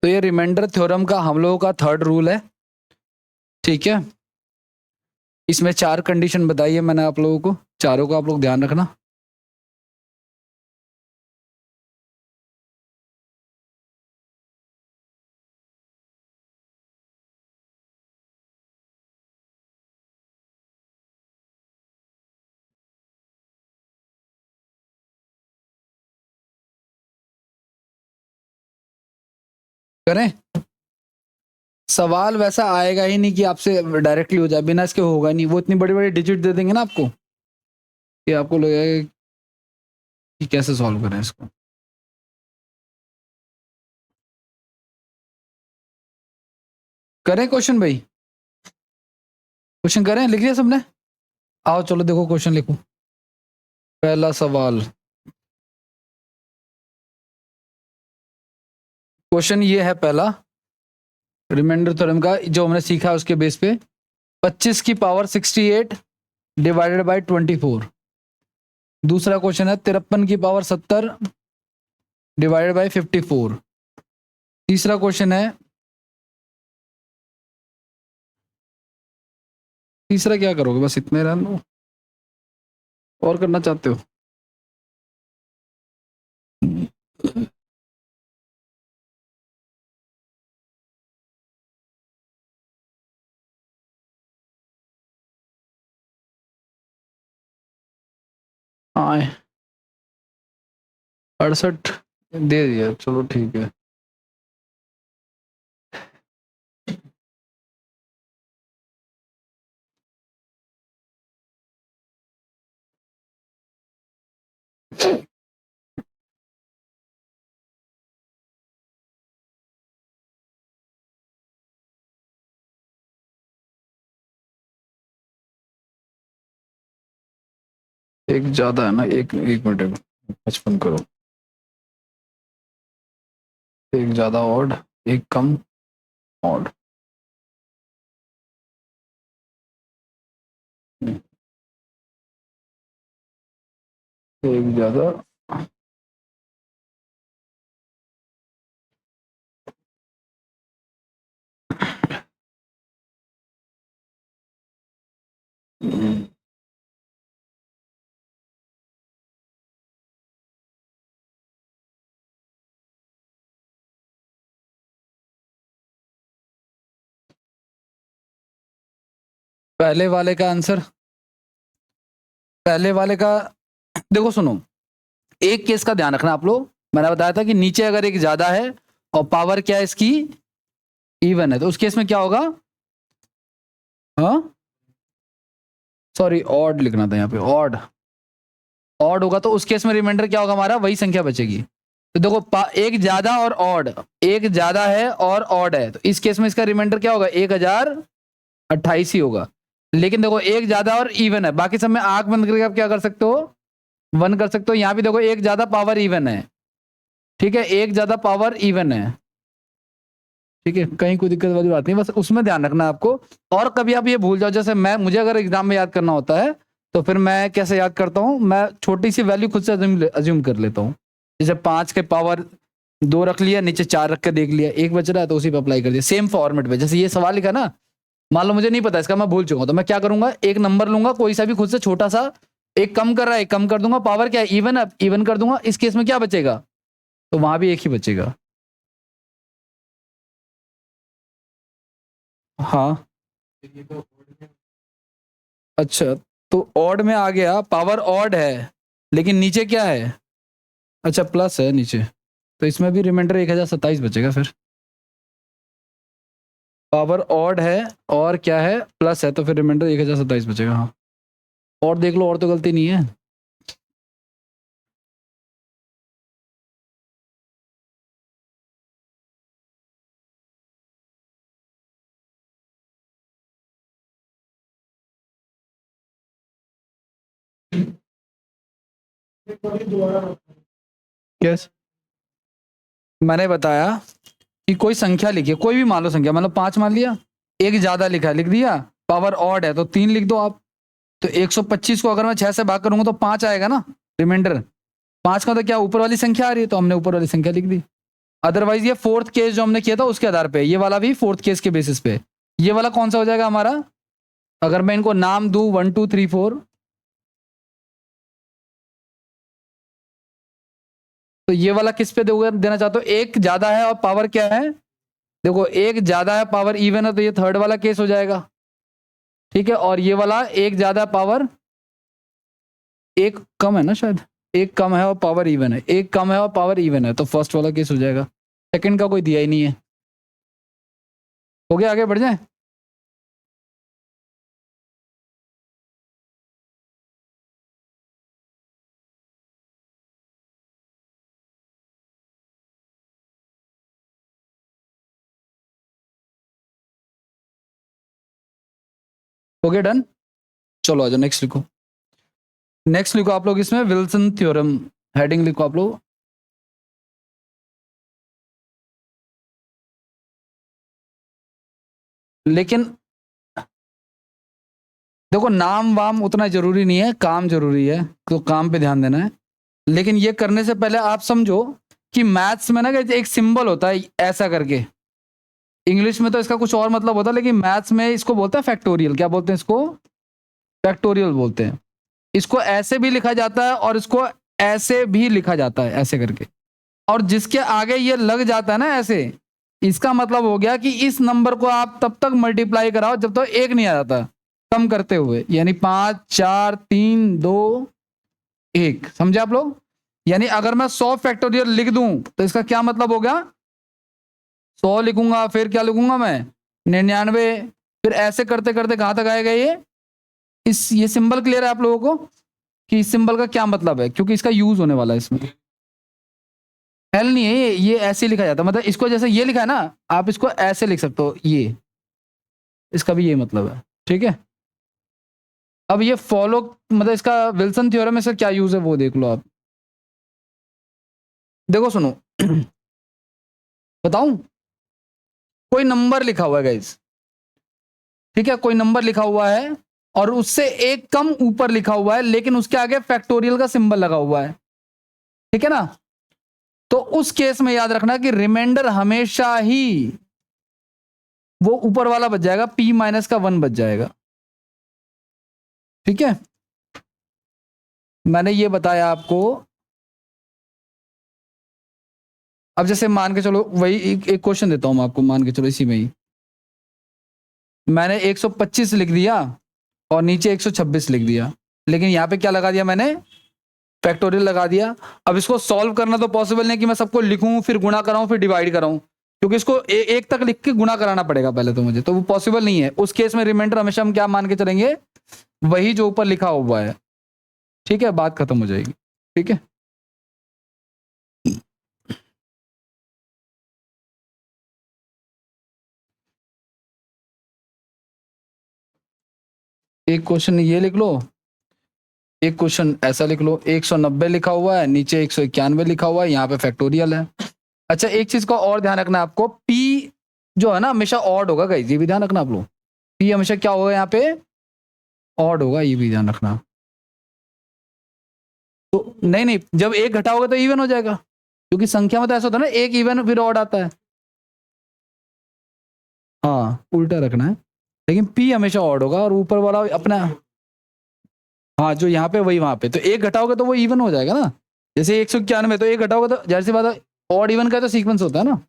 तो ये remainder theorem का हम लोगों का थर्ड रूल है, ठीक है। इसमें 4 कंडीशन बताई है मैंने आप लोगों को, चारों का आप लोग ध्यान रखना। करें, सवाल वैसा आएगा ही नहीं कि आपसे डायरेक्टली हो जाए, बिना इसके होगा नहीं। वो इतनी बड़ी बड़ी डिजिट दे देंगे ना आपको कि आपको लगेगा कि कैसे सॉल्व करें इसको। करें क्वेश्चन भाई, क्वेश्चन करें, लिख लिया सबने? आओ चलो देखो क्वेश्चन लिखो। पहला सवाल, क्वेश्चन ये है पहला, रिमाइंडर थ्योरम का जो हमने सीखा उसके बेस पे, 25 की पावर 68 डिवाइडेड बाय 24। दूसरा क्वेश्चन है 53 की पावर 70 डिवाइडेड बाय 54। तीसरा क्वेश्चन है, तीसरा क्या करोगे, बस इतने रहने दो, और करना चाहते हो? हाँ 68 दे दिया, चलो ठीक है। एक ज्यादा है ना, एक एक मिनट 55 करो, एक ज्यादा ऑड, एक कम ऑड। एक ज्यादा, पहले वाले का आंसर, पहले वाले का देखो सुनो, एक केस का ध्यान रखना आप लोग। मैंने बताया था कि नीचे अगर एक ज्यादा है और पावर क्या है इसकी, इवन है, तो उस केस में क्या होगा? हाँ सॉरी, ऑड लिखना था यहाँ पे, ऑड, ऑड होगा तो उस केस में रिमाइंडर क्या होगा हमारा, वही संख्या बचेगी। तो देखो एक ज्यादा और ऑड, एक ज्यादा है और ऑड है, तो इस केस में इसका रिमाइंडर क्या होगा, 1028 ही होगा। लेकिन देखो एक ज्यादा और इवन है, बाकी सब में आंख बंद करके आप क्या कर सकते हो, 1 कर सकते हो। यहाँ भी देखो एक ज्यादा पावर इवन है, ठीक है, एक ज्यादा पावर इवन है, ठीक है, कहीं कोई दिक्कत वाली बात नहीं, बस उसमें ध्यान रखना आपको। और कभी आप ये भूल जाओ, जैसे मैं, मुझे अगर एग्जाम में याद करना होता है तो फिर मैं कैसे याद करता हूँ, मैं छोटी सी वैल्यू खुद से अज्यूम कर लेता हूँ। जैसे 5 के पावर 2 रख लिया, नीचे 4 रख के देख लिया, एक बच रहा है तो उसी पे अप्लाई कर दिया, सेम फॉर्मेट में। जैसे ये सवाल लिखा ना, मान लो मुझे नहीं पता इसका, मैं भूल चुका हूं, तो मैं क्या करूंगा, एक नंबर लूंगा कोई सा भी खुद से छोटा सा, एक कम कर रहा है एक कम कर दूंगा, पावर क्या है इवन है, इवन कर दूंगा। इस केस में क्या बचेगा, तो वहां भी एक ही बचेगा। हाँ अच्छा, तो ऑड में आ गया, पावर ऑड है लेकिन नीचे क्या है, अच्छा प्लस है नीचे, तो इसमें भी रिमाइंडर 1027 बचेगा फिर। पावर ऑड है और क्या है, प्लस है, तो फिर रिमाइंडर 1027 बचेगा। हाँ और देख लो, और तो गलती नहीं है। कैसे, मैंने बताया कि कोई संख्या लिखिए, कोई भी मान लो संख्या, मतलब 5 मान लिया, एक ज्यादा लिखा है लिख दिया, पावर ऑड है तो 3 लिख दो आप। तो 125 को अगर मैं 6 से भाग करूंगा तो 5 आएगा ना रिमाइंडर, 5 का तो क्या ऊपर वाली संख्या आ रही है, तो हमने ऊपर वाली संख्या लिख दी। अदरवाइज ये फोर्थ केस जो हमने किया था उसके आधार पे, ये वाला भी फोर्थ केस के बेसिस पे। ये वाला कौन सा हो जाएगा हमारा, अगर मैं इनको नाम दूं 1 2 3 4, तो ये वाला किस पे देना चाहते हो, एक ज्यादा है और पावर क्या है, देखो एक ज्यादा है पावर इवन है, तो ये थर्ड वाला केस हो जाएगा। ठीक है, और ये वाला एक ज्यादा पावर एक कम है ना, शायद एक कम है और पावर इवन है, एक कम है और पावर इवन है, तो फर्स्ट वाला केस हो जाएगा। सेकंड का कोई दिया ही नहीं है। हो गया, आगे बढ़ जाए। हो गया डन। चलो आ जाओ, नेक्स्ट लिखो। नेक्स्ट लिखो आप लोग इसमें विल्सन थ्योरम, हेडिंग लिखो आप लोग। लेकिन देखो नाम वाम उतना जरूरी नहीं है, काम जरूरी है, तो काम पे ध्यान देना है। लेकिन ये करने से पहले आप समझो कि मैथ्स में ना एक सिंबल होता है ऐसा करके, इंग्लिश में तो इसका कुछ और मतलब होता है, लेकिन मैथ्स में इसको बोलते हैं फैक्टोरियल। क्या बोलते हैं इसको, फैक्टोरियल बोलते हैं। इसको ऐसे भी लिखा जाता है और इसको ऐसे भी लिखा जाता है, ऐसे करके। और जिसके आगे ये लग जाता है ना ऐसे, इसका मतलब हो गया कि इस नंबर को आप तब तक मल्टीप्लाई कराओ जब तक एक नहीं आ जाता, कम करते हुए, यानी 5 4 3 2 1। समझे आप लोग। यानी अगर मैं 100 फैक्टोरियल लिख दूं तो इसका क्या मतलब हो गया, 100 लिखूंगा, फिर क्या लिखूंगा मैं, 99, फिर ऐसे करते करते कहां तक आएगा ये। ये सिंबल क्लियर है आप लोगों को कि इस सिंबल का क्या मतलब है, क्योंकि इसका यूज होने वाला है इसमें। एल नहीं है ये ऐसे लिखा जाता है, मतलब इसको जैसे ये लिखा है ना, आप इसको ऐसे लिख सकते हो, ये इसका भी ये मतलब है। ठीक है, अब ये फॉलो, मतलब इसका विल्सन थ्योरम में सर क्या यूज है वो देख लो आप। देखो सुनो बताऊं, कोई नंबर लिखा हुआ है गाइस, ठीक है, कोई नंबर लिखा हुआ है और उससे एक कम ऊपर लिखा हुआ है, लेकिन उसके आगे फैक्टोरियल का सिंबल लगा हुआ है। ठीक है ना, तो उस केस में याद रखना कि रिमाइंडर हमेशा ही वो ऊपर वाला बच जाएगा, p माइनस का 1 बच जाएगा। ठीक है, मैंने ये बताया आपको। अब जैसे मान के चलो, वही एक क्वेश्चन देता हूं मैं आपको, मान के चलो इसी में ही मैंने 125 लिख दिया और नीचे 126 लिख दिया, लेकिन यहां पे क्या लगा दिया मैंने, फैक्टोरियल लगा दिया। अब इसको सॉल्व करना तो पॉसिबल नहीं कि मैं सबको लिखूं फिर गुणा कराऊं फिर डिवाइड कराऊं, क्योंकि इसको एक तक लिख के गुणा कराना पड़ेगा पहले तो मुझे, तो वो पॉसिबल नहीं है। उस केस में रिमाइंडर हमेशा हम क्या मान के चलेंगे, वही जो ऊपर लिखा हुआ है। ठीक है, बात खत्म हो जाएगी। ठीक है, एक क्वेश्चन ये लिख लो, एक क्वेश्चन ऐसा लिख लो, 190 लिखा हुआ है, नीचे 191 लिखा हुआ है, यहाँ पे फैक्टोरियल है। अच्छा, एक चीज का और ध्यान रखना आपको, पी जो है ना हमेशा ऑड होगा गाइस, ये भी ध्यान रखना आप लोग। पी हमेशा क्या होगा यहाँ पे, ऑड होगा, ये भी ध्यान रखना। तो नहीं नहीं, जब एक घटाओगे तो इवन हो जाएगा, क्योंकि संख्या में तो ऐसा होता है ना, एक इवन फिर ऑड आता है। हाँ, उल्टा रखना है, लेकिन पी हमेशा ऑड होगा और ऊपर वाला अपना, हाँ जो यहाँ पे वही वहां पे, तो एक घटाओगे तो वो इवन हो जाएगा ना। जैसे 191 तो एक घटाओगे तो जाहिर सी बात है, ऑड इवन का तो सीक्वेंस होता है ना।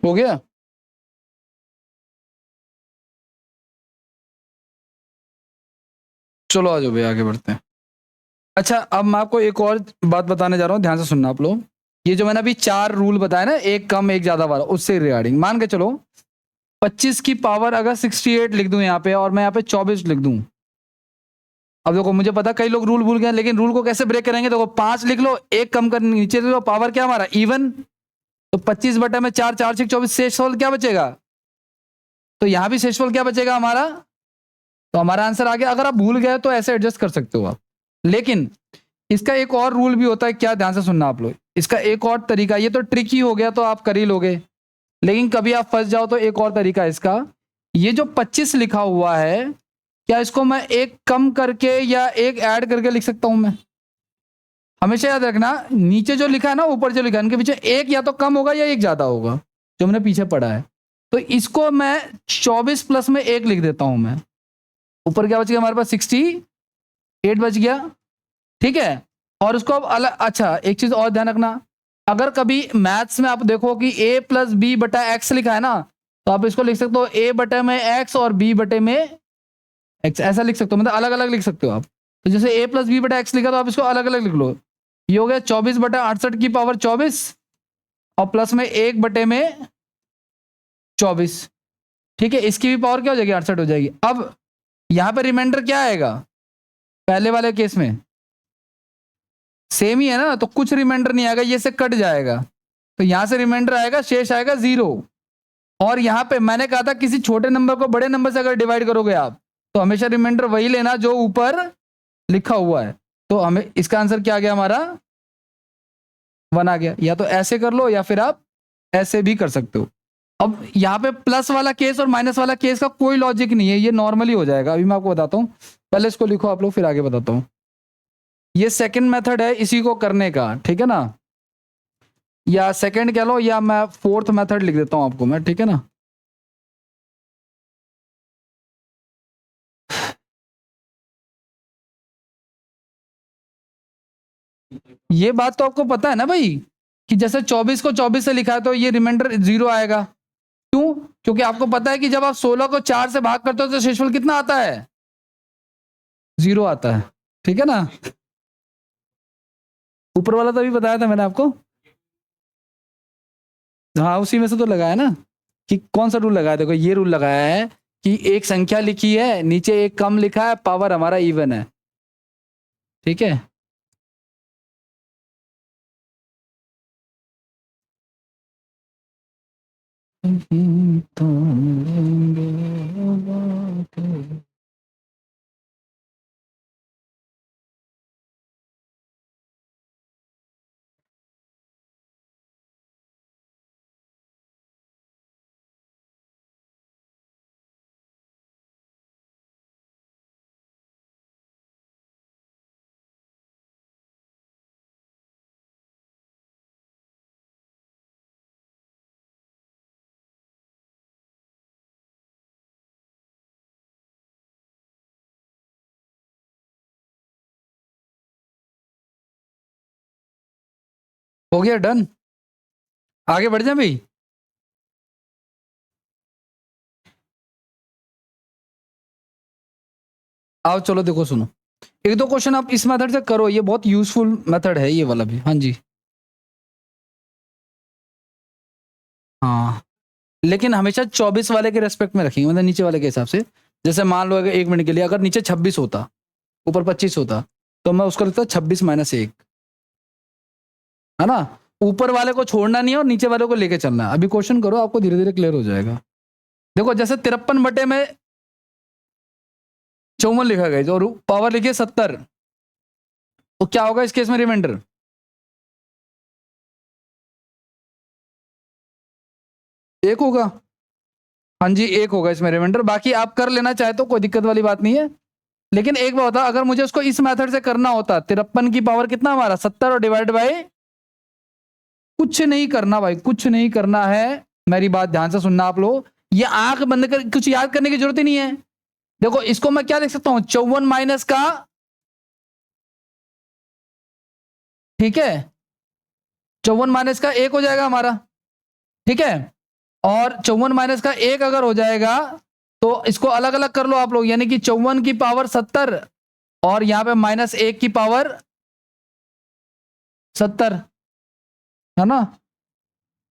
हो गया। चलो आ जाओ भैया आगे बढ़ते हैं। अच्छा अब मैं आपको एक और बात बताने जा रहा हूँ, ध्यान से सुनना आप लोग। ये जो मैंने अभी 4 रूल बताया ना, एक कम एक ज्यादा वाला, उससे रिगार्डिंग मान के चलो 25 की पावर अगर 68 लिख दूं यहाँ पे और मैं यहाँ पे 24 लिख दूं। अब देखो मुझे पता कई लोग रूल भूल गए, लेकिन रूल को कैसे ब्रेक करेंगे? देखो 5 लिख लो, एक कम कर नीचे लिख लो, पावर क्या हमारा इवन, तो 25 बटा में 4, 4 6 24, शेषफल क्या बचेगा? तो यहाँ भी शेषफल क्या बचेगा हमारा? तो हमारा आंसर आ गया। अगर आप भूल गए तो ऐसे एडजस्ट कर सकते हो आप, लेकिन इसका एक और रूल भी होता है, क्या ध्यान से सुनना आप लोग। इसका एक और तरीका, ये तो ट्रिकी हो गया तो आप कर ही लोगे, लेकिन कभी आप फंस जाओ तो एक और तरीका है इसका। ये जो 25 लिखा हुआ है, क्या इसको मैं एक कम करके या एक ऐड करके लिख सकता हूं मैं? हमेशा याद रखना, नीचे जो लिखा है ना, ऊपर जो लिखा है, इनके पीछे एक या तो कम होगा या एक ज्यादा होगा, जो हमने पीछे पढ़ा है। तो इसको मैं 24 प्लस में एक लिख देता हूं मैं। ऊपर क्या बच गया हमारे पास? 68 बच गया, ठीक है। और उसको अब अलग, अच्छा एक चीज और ध्यान रखना, अगर कभी मैथ्स में आप देखो कि a प्लस बी बटा एक्स लिखा है ना, तो आप इसको लिख सकते हो a बटे में x और b बटे में x, ऐसा लिख सकते हो, मतलब अलग अलग लिख सकते हो आप। तो जैसे a प्लस बी बटा एक्स लिखा तो आप इसको अलग अलग लिख लो। ये हो गया 24 बटा 68 की पावर 24 और प्लस में 1 बटे में 24, ठीक है। इसकी भी पावर क्या हो जाएगी? 68 हो जाएगी। अब यहां पर रिमाइंडर क्या आएगा? पहले वाले केस में सेम ही है ना, तो कुछ रिमाइंडर नहीं आएगा, ये से कट जाएगा, तो यहां से रिमाइंडर आएगा, शेष आएगा 0। और यहां पे मैंने कहा था किसी छोटे नंबर को बड़े नंबर से अगर डिवाइड करोगे आप, तो हमेशा रिमाइंडर वही लेना जो ऊपर लिखा हुआ है। तो हमें इसका आंसर क्या आ गया हमारा? 1 आ गया। या तो ऐसे कर लो या फिर आप ऐसे भी कर सकते हो। अब यहाँ पे प्लस वाला केस और माइनस वाला केस का कोई लॉजिक नहीं है, ये नॉर्मली हो जाएगा। अभी मैं आपको बताता हूँ, पहले इसको लिखो आप लोग, फिर आगे बताता हूँ। ये सेकंड मेथड है इसी को करने का, ठीक है ना, या सेकंड कह लो, या मैं फोर्थ मेथड लिख देता हूं आपको मैं, ठीक है ना। ये बात तो आपको पता है ना भाई, कि जैसे 24 को 24 से लिखा है तो ये रिमाइंडर 0 आएगा। क्यों? क्योंकि आपको पता है कि जब आप 16 को 4 से भाग करते हो तो शेषफल कितना आता है? 0 आता है, ठीक है ना। ऊपर वाला तो अभी बताया था मैंने आपको, हाँ उसी में से तो लगाया ना। कि कौन सा रूल लगाया? देखो ये रूल लगाया है कि एक संख्या लिखी है, नीचे एक कम लिखा है, पावर हमारा इवन है, ठीक है। हो गया डन, आगे बढ़ जाए भाई। आओ चलो देखो सुनो, एक दो क्वेश्चन आप इस मेथड से करो, ये बहुत यूजफुल मेथड है ये वाला भी। हाँ जी, हाँ, लेकिन हमेशा 24 वाले के रेस्पेक्ट में रखेंगे, मतलब नीचे वाले के हिसाब से। जैसे मान लो अगर 1 मिनट के लिए अगर नीचे 26 होता, ऊपर 25 होता, तो मैं उसको लिखता 26 माइनस 1, है ना। ऊपर वाले को छोड़ना नहीं है और नीचे वाले को लेके चलना है। अभी क्वेश्चन करो, आपको धीरे धीरे क्लियर हो जाएगा। देखो जैसे 53 बटे में 54 लिखा गया और पावर लिखिए 70, तो क्या होगा इस केस में रिमाइंडर? एक होगा। हाँ जी, एक होगा इसमें रिमाइंडर। बाकी आप कर लेना चाहे तो कोई दिक्कत वाली बात नहीं है, लेकिन एक बात होता, अगर मुझे उसको इस मेथड से करना होता, 53 की पावर कितना हमारा 70 और डिवाइड बाय, कुछ नहीं करना भाई, कुछ नहीं करना है। मेरी बात ध्यान से सुनना आप लोग, ये आंख बंद कर कुछ याद करने की जरूरत ही नहीं है। देखो इसको मैं क्या लिख सकता हूं, 54 माइनस का, ठीक है, 54 माइनस का 1 हो जाएगा हमारा, ठीक है। और 54 माइनस का 1 अगर हो जाएगा तो इसको अलग अलग कर लो आप लोग, यानी कि 54 की पावर 70 और यहाँ पे -1 की पावर 70, है ना।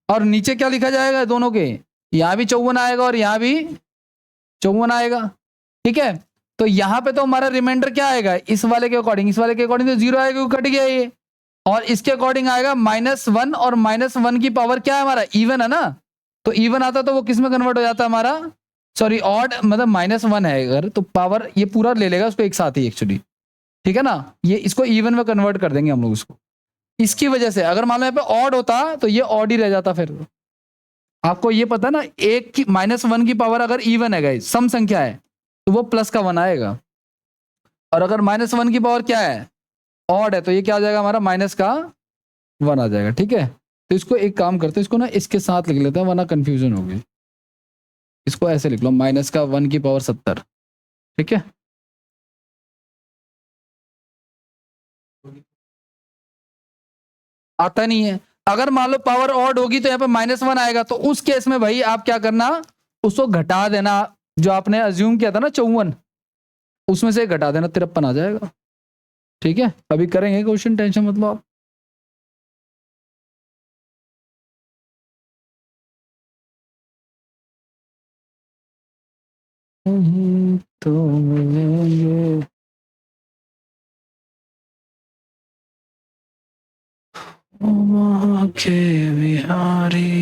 और नीचे क्या लिखा जाएगा दोनों के, यहाँ भी 54 आएगा और यहाँ भी 54 आएगा, ठीक है। तो यहाँ पे तो हमारा रिमाइंडर क्या आएगा, इस वाले के अकॉर्डिंग, इस वाले के अकॉर्डिंग तो 0 आएगा, कट गया ये। और इसके अकॉर्डिंग आएगा -1, और -1 की पावर क्या है हमारा, इवन है ना। तो इवन आता तो वो किस में कन्वर्ट हो जाता हमारा, सॉरी ऑड, मतलब -1 है अगर, तो पावर ये पूरा ले लेगा उसको एक साथ ही एक्चुअली, ठीक है ना। ये इसको इवन में कन्वर्ट कर देंगे हम लोग इसको। इसकी वजह से अगर मान लो यहाँ पे ऑड होता तो ये ऑड ही रह जाता। फिर आपको ये पता ना, एक की -1 की पावर अगर इवन है गाइस, सम संख्या है, तो वो प्लस का 1 आएगा। और अगर -1 की पावर क्या है, ऑड है, तो ये क्या आ जाएगा हमारा, माइनस का 1 आ जाएगा, ठीक है। तो इसको एक काम करते हैं, इसको ना इसके साथ लिख लेते हैं वरना कंफ्यूजन होगी। इसको ऐसे लिख लो, -1 की पावर 70, ठीक है। आता नहीं है। अगर मान लो पावर ऑड होगी तो यहाँ पे -1 आएगा, तो उस केस में भाई आप क्या करना, उसको घटा देना, जो आपने अज्यूम किया था ना 54, उसमें से घटा देना, 53 आ जाएगा, ठीक है। अभी करेंगे क्वेश्चन, टेंशन मत लो आप। तो मिलेंगे वहाँ के बिहारी।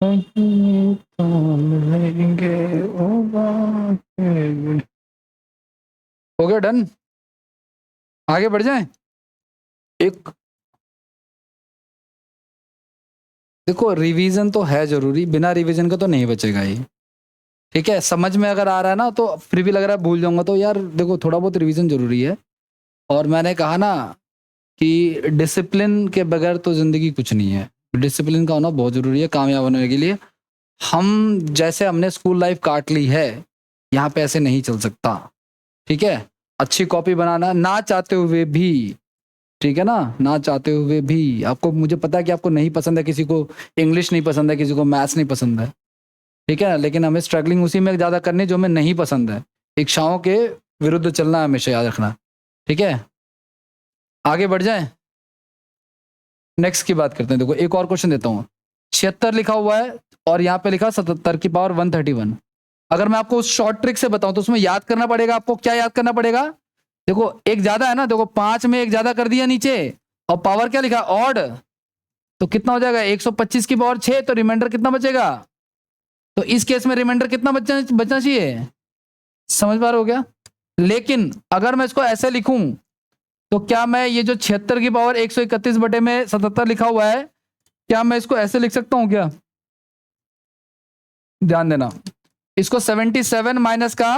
तो मिलेंगे वहाँ के। हो गया डन, आगे बढ़ जाएं। एक देखो, रिवीजन तो है जरूरी, बिना रिवीजन का तो नहीं बचेगा ये, ठीक है। समझ में अगर आ रहा है ना, तो फिर भी लग रहा है भूल जाऊंगा, तो यार देखो थोड़ा बहुत रिवीजन जरूरी है। और मैंने कहा ना कि डिसिप्लिन के बगैर तो जिंदगी कुछ नहीं है, डिसिप्लिन का होना बहुत जरूरी है कामयाब होने के लिए। हम जैसे हमने स्कूल लाइफ काट ली है, यहाँ पे ऐसे नहीं चल सकता, ठीक है। अच्छी कॉपी बनाना ना चाहते हुए भी, ठीक है ना, ना चाहते हुए भी आपको, मुझे पता है कि आपको नहीं पसंद है, किसी को इंग्लिश नहीं पसंद है, किसी को मैथ्स नहीं पसंद है, ठीक है। लेकिन हमें स्ट्रगलिंग उसी में ज़्यादा करनी जो हमें नहीं पसंद है, इच्छाओं के विरुद्ध चलना है, हमेशा याद रखना, ठीक है। आगे बढ़ जाए, नेक्स्ट की बात करते हैं। देखो एक और क्वेश्चन देता हूँ, 76 लिखा हुआ है और यहाँ पे लिखा 77 की पावर 131। अगर मैं आपको उस शॉर्ट ट्रिक से बताऊं तो उसमें याद करना पड़ेगा आपको, क्या याद करना पड़ेगा, देखो एक ज्यादा है ना, देखो 5 में एक ज्यादा कर दिया नीचे, और पावर क्या लिखा, ऑड, तो कितना हो जाएगा, 125 की पावर 6, तो रिमाइंडर कितना बचेगा। तो इस केस में रिमाइंडर कितना बचना चाहिए, समझ पा रहे हो क्या। लेकिन अगर मैं इसको ऐसे लिखूं, तो क्या मैं ये जो 76 की पावर 131 बटे में 77 लिखा हुआ है, क्या मैं इसको ऐसे लिख सकता हूं क्या, ध्यान देना। इसको 77 माइनस का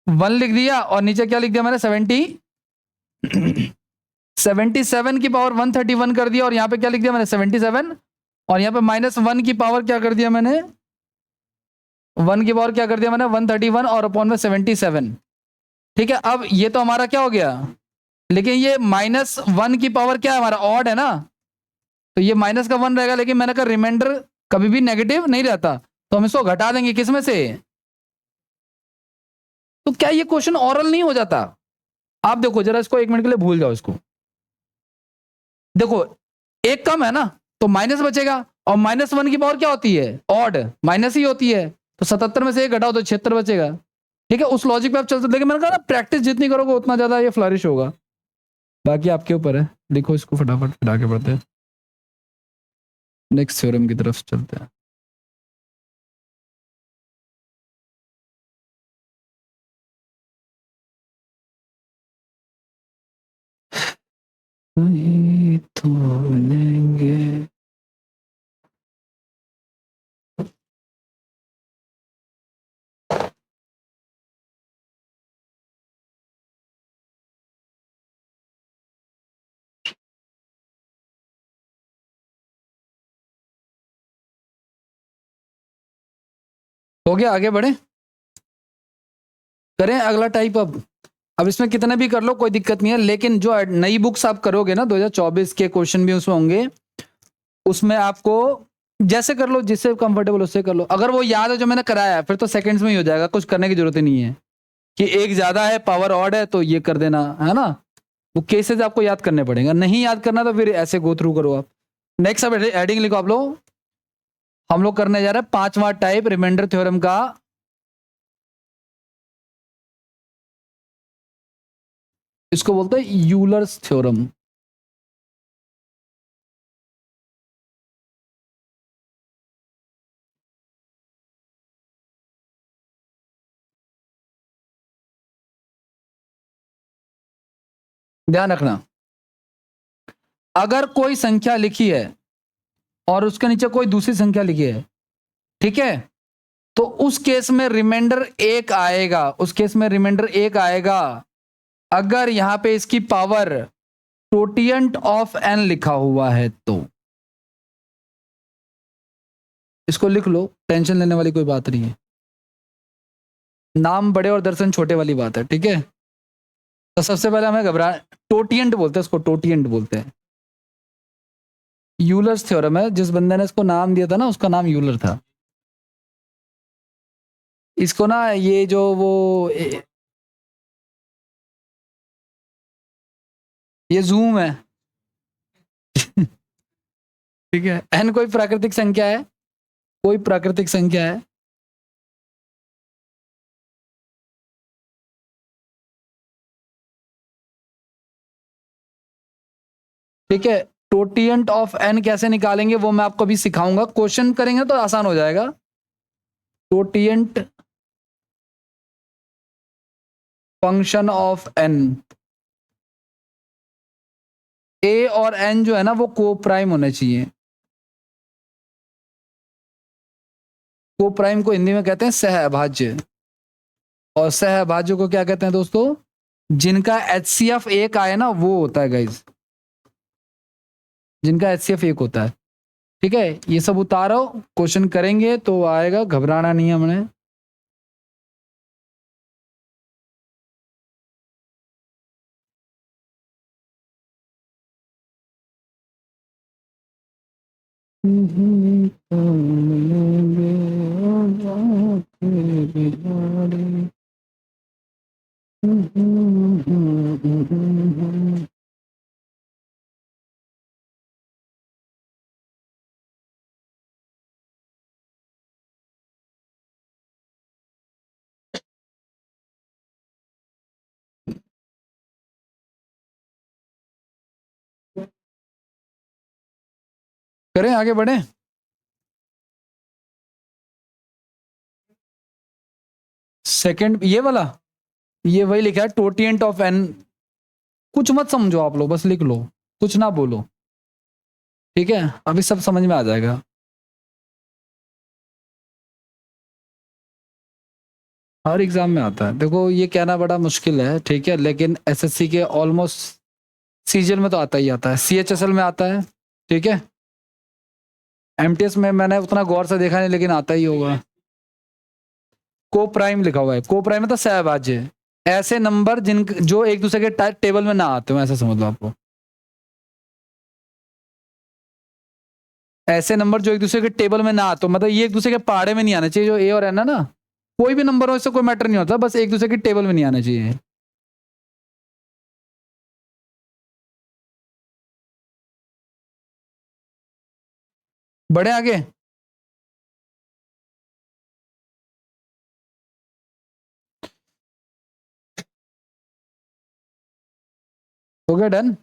1 लिख दिया, और नीचे क्या लिख दिया मैंने, 77 की पावर 131 कर दिया, और यहां पे क्या लिख दिया मैंने, 77, और यहां पे -1 की पावर क्या कर दिया मैंने, 1 की पावर क्या कर दिया मैंने, 131, और अपॉन में 77, ठीक है। अब ये तो हमारा क्या हो गया, लेकिन ये -1 की पावर क्या है हमारा, ऑड है ना, तो ये माइनस का 1 रहेगा, लेकिन मैंने कहा रिमाइंडर कभी भी नेगेटिव नहीं रहता, तो हम इसको घटा देंगे किस में से। तो क्या ये क्वेश्चन ऑरल नहीं हो जाता, आप देखो जरा इसको 1 मिनट के लिए भूल जाओ इसको। देखो एक कम है ना, तो माइनस बचेगा, और -1 की पावर क्या होती है, ऑड, माइनस ही होती है, तो 77 में से 1 घटाओ तो 76 बचेगा, ठीक है। उस लॉजिक पे आप चल सकते, लेकिन मैंने कहा ना प्रैक्टिस जितनी करोगे उतना ज्यादा ये फ्लरिश होगा। बाकी आपके ऊपर है, लिखो इसको फटाफट, फिर आगे बढ़ते हैं, नेक्स्ट थ्योरम की तरफ चलते हैं। नहीं तो मिलेंगे हो गया, आगे बढ़े, करें अगला टाइप। अब इसमें कितने भी कर लो कोई दिक्कत नहीं है, लेकिन जो नई बुक्स आप करोगे ना 2024 के क्वेश्चन भी उसमें होंगे, उसमें आपको जैसे कर लो, जिससे कंफर्टेबल उससे कर लो। अगर वो याद है जो मैंने कराया है फिर तो सेकंड्स में ही हो जाएगा, कुछ करने की जरूरत ही नहीं है कि एक ज्यादा है पावर ऑड है तो ये कर देना, है ना। वो केसेस आपको याद करने पड़ेगा, नहीं याद करना तो फिर ऐसे गो थ्रू करो आप। नेक्स्ट अब हेडिंग लिखो आप लोग। हम लोग करने जा रहे हैं 5वां टाइप रिमाइंडर थ्योरम का। इसको बोलते हैं यूलर्स थ्योरम। ध्यान रखना, अगर कोई संख्या लिखी है और उसके नीचे कोई दूसरी संख्या लिखी है, ठीक है, तो उस केस में रिमाइंडर 1 आएगा, उस केस में रिमाइंडर 1 आएगा अगर यहां पे इसकी पावर टोटिएंट ऑफ n लिखा हुआ है तो। इसको लिख लो, टेंशन लेने वाली कोई बात नहीं है, नाम बड़े और दर्शन छोटे वाली बात है, ठीक है। तो सबसे पहले हमें टोटिएंट बोलते हैं, इसको टोटिएंट बोलते हैं। यूलर्स थ्योरम है, जिस बंदे ने इसको नाम दिया था ना उसका नाम यूलर था। इसको ना ये जो वो ये जूम है ठीक है, n कोई प्राकृतिक संख्या है, कोई प्राकृतिक संख्या है, ठीक है। टोटिएंट ऑफ n कैसे निकालेंगे वो मैं आपको अभी सिखाऊंगा, क्वेश्चन करेंगे तो आसान हो जाएगा। टोटिएंट फंक्शन ऑफ n, a और n जो है ना वो को प्राइम होने चाहिए। को प्राइम को हिंदी में कहते हैं सहअभाज्य, और सहअभाज्य को क्या कहते हैं दोस्तों, जिनका HCF 1 आए ना वो होता है गाइज, जिनका HCF 1 होता है, ठीक है। ये सब उतारो, क्वेश्चन करेंगे तो आएगा, घबराना नहीं है हमने। करें आगे बढ़े। सेकंड ये वाला, ये वही लिखा है टोटिएंट ऑफ n। कुछ मत समझो आप लोग, बस लिख लो, कुछ ना बोलो, ठीक है, अभी सब समझ में आ जाएगा। हर एग्जाम में आता है, देखो ये कहना बड़ा मुश्किल है, ठीक है, लेकिन एसएससी के ऑलमोस्ट सीजीएल में तो आता ही आता है, सीएचएसएल में आता है, ठीक है। एमटीएस में मैंने उतना गौर से देखा नहीं लेकिन आता ही होगा। को प्राइम लिखा हुआ है, को प्राइम मतलब सहअभाज्य, ऐसे नंबर जिन जो एक दूसरे के टेबल में ना आते हो, ऐसा समझ लो आपको। ऐसे नंबर जो एक दूसरे के टेबल में ना आते हो, मतलब ये एक दूसरे के पहाड़े में नहीं आने चाहिए, जो ए और एन है ना, कोई भी नंबर हो इससे कोई मैटर नहीं होता, बस एक दूसरे के टेबल में नहीं आना चाहिए। बढ़े आगे। हो गया डन।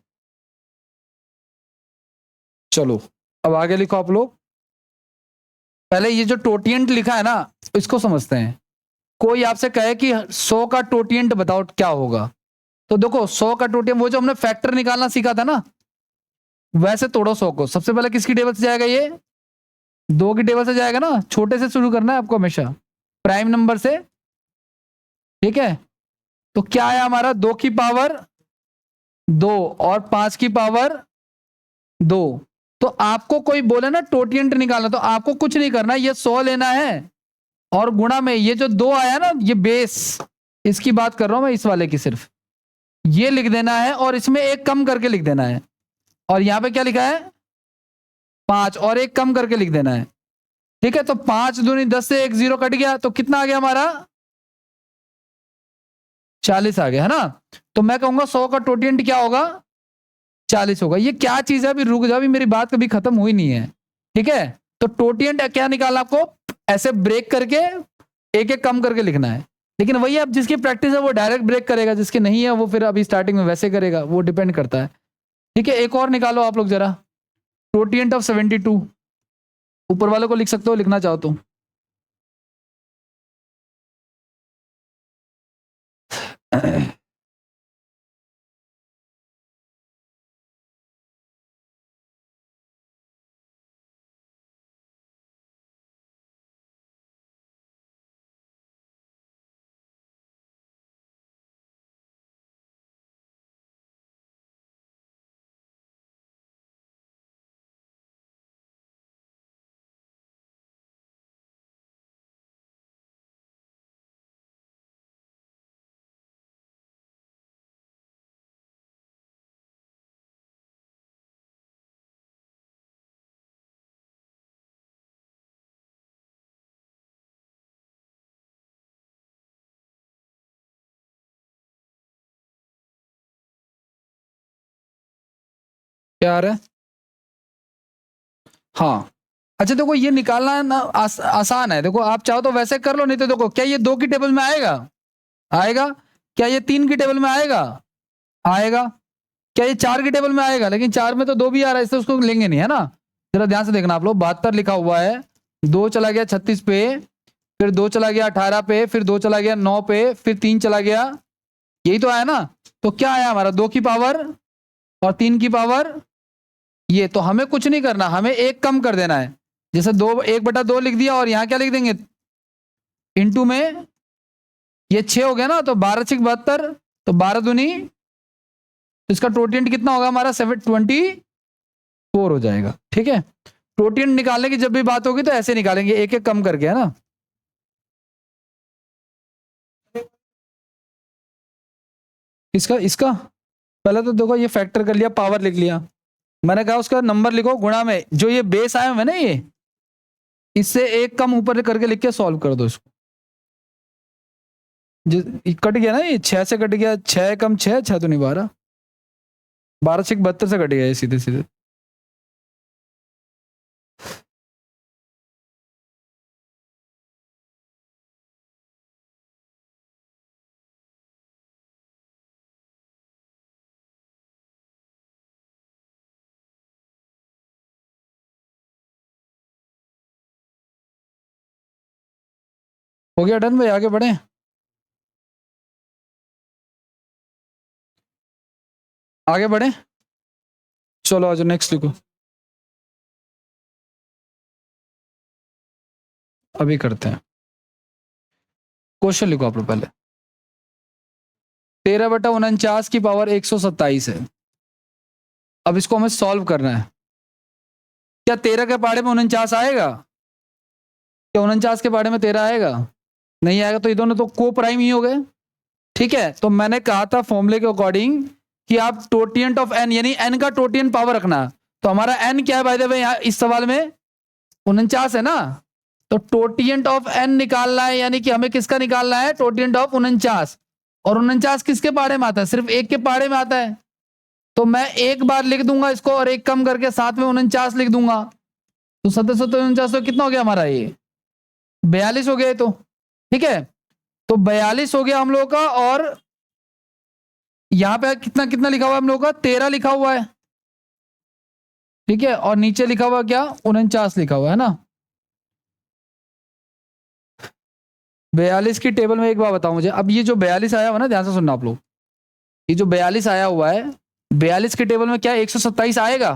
चलो अब आगे लिखो आप लोग। पहले ये जो टोटिएंट लिखा है ना इसको समझते हैं। कोई आपसे कहे कि 100 का टोटिएंट बताओ क्या होगा, तो देखो 100 का टोटिएंट, वो जो हमने फैक्टर निकालना सीखा था ना, वैसे तोड़ो 100 को। सबसे पहले किसकी टेबल से जाएगा, ये 2 की टेबल से जाएगा ना, छोटे से शुरू करना है आपको हमेशा, प्राइम नंबर से, ठीक है। तो क्या है हमारा, 2 की पावर 2 और 5 की पावर 2। तो आपको कोई बोले ना टोटिएंट निकालना, तो आपको कुछ नहीं करना, ये 100 लेना है और गुणा में ये जो 2 आया ना, ये बेस, इसकी बात कर रहा हूं मैं, इस वाले की सिर्फ ये लिख देना है और इसमें 1 कम करके लिख देना है। और यहां पे क्या लिखा है 5 और 1 कम करके लिख देना है। ठीक है, तो 5 दूनी 10 से 1 0 कट गया, तो कितना आ गया हमारा 40 आ गया, है ना। तो मैं कहूंगा 100 का टोटिएंट क्या होगा 40 होगा। ये क्या चीज है, अभी रुक जाओ, अभी मेरी बात कभी खत्म हुई नहीं है। ठीक है, तो टोटिएंट क्या निकालना आपको, ऐसे ब्रेक करके एक एक कम करके लिखना है। लेकिन वही अब जिसकी प्रैक्टिस है वो डायरेक्ट ब्रेक करेगा, जिसकी नहीं है वो फिर अभी स्टार्टिंग में वैसे करेगा, वो डिपेंड करता है। ठीक है, एक और निकालो आप लोग जरा, टोटिएंट ऑफ 72 ऊपर वालों को लिख सकते हो लिखना चाहो तो। क्या आ रहा है, हाँ। अच्छा देखो ये निकालना है ना, आसान है। देखो आप चाहो तो वैसे कर लो, नहीं तो देखो क्या ये 2 की टेबल में आएगा, आएगा। क्या ये 3 की टेबल में आएगा, आएगा। क्या ये 4 की टेबल में आएगा, लेकिन 4 में तो 2 भी आ रहा है, इससे उसको लेंगे नहीं, है ना। जरा ध्यान से देखना आप लोग, 72 लिखा हुआ है, 2 चला गया 36 पे, फिर 2 चला गया 18 पे, फिर 2 चला गया 9 पे, फिर 3 चला गया, यही तो आया ना। तो क्या आया हमारा 2 की पावर और 3 की पावर ये। तो हमें कुछ नहीं करना, हमें 1 कम कर देना है। जैसे 2 1/2 लिख दिया, और यहां क्या लिख देंगे इंटू में, ये 6 हो गया ना, तो 12 6 72, तो 12 दूनी, तो इसका टोटिएंट कितना होगा हमारा 724 हो जाएगा। ठीक है, टोटिएंट निकालने की जब भी बात होगी तो ऐसे निकालेंगे, एक एक कम करके, है ना। इसका इसका पहले तो देखो ये फैक्टर कर लिया, पावर लिख लिया, मैंने कहा उसका नंबर लिखो गुणा में, जो ये बेस आया हुआ है ना, ये इससे 1 कम ऊपर करके लिख के सॉल्व कर दो इसको। कट गया ना, ये 6 से कट गया, 6 कम 6 6 तो नहीं 12, 12 6 72 से कट गया ये सीधे सीधे। हो गया डन भाई, आगे बढ़े। आगे बढ़े, चलो आज नेक्स्ट लिखो, अभी करते हैं। क्वेश्चन लिखो आप लोग पहले, 13/49 की पावर 127 है। अब इसको हमें सॉल्व करना है। क्या 13 के पहाड़े में 49 आएगा, क्या 49 के पहाड़े में 13 आएगा, नहीं आएगा। तो ये दोनों तो को प्राइम ही हो गए। ठीक है, तो मैंने कहा था फॉर्मूले के अकॉर्डिंग कि आप टोटिएंट ऑफ एन, यानी एन का टोटिएंट पावर रखना। तो हमारा एन क्या है बाय द वे, यहाँ इस सवाल में 49 है ना। तो टोटिएंट ऑफ एन निकालना है, यानी कि हमें किसका निकालना है, टोटिएंट ऑफ 49। और 49 किसके पहाड़े में आता है, सिर्फ 1 के पहाड़े में आता है। तो मैं एक बार लिख दूंगा इसको, और 1 कम करके साथ में 49 लिख दूंगा। तो 749 तो कितना हो गया हमारा, ये 42 हो गया। तो ठीक है, तो 42 हो गया हम लोगों का। और यहां पे कितना कितना लिखा हुआ है हम लोगों का, 13 लिखा हुआ है। ठीक है, और नीचे लिखा हुआ क्या 49 लिखा हुआ है ना। 42 की टेबल में एक बार बताओ मुझे, अब ये जो 42 आया हुआ ना, ध्यान से सुनना आप लोग, ये जो 42 आया हुआ है, 42 की टेबल में क्या 127 आएगा।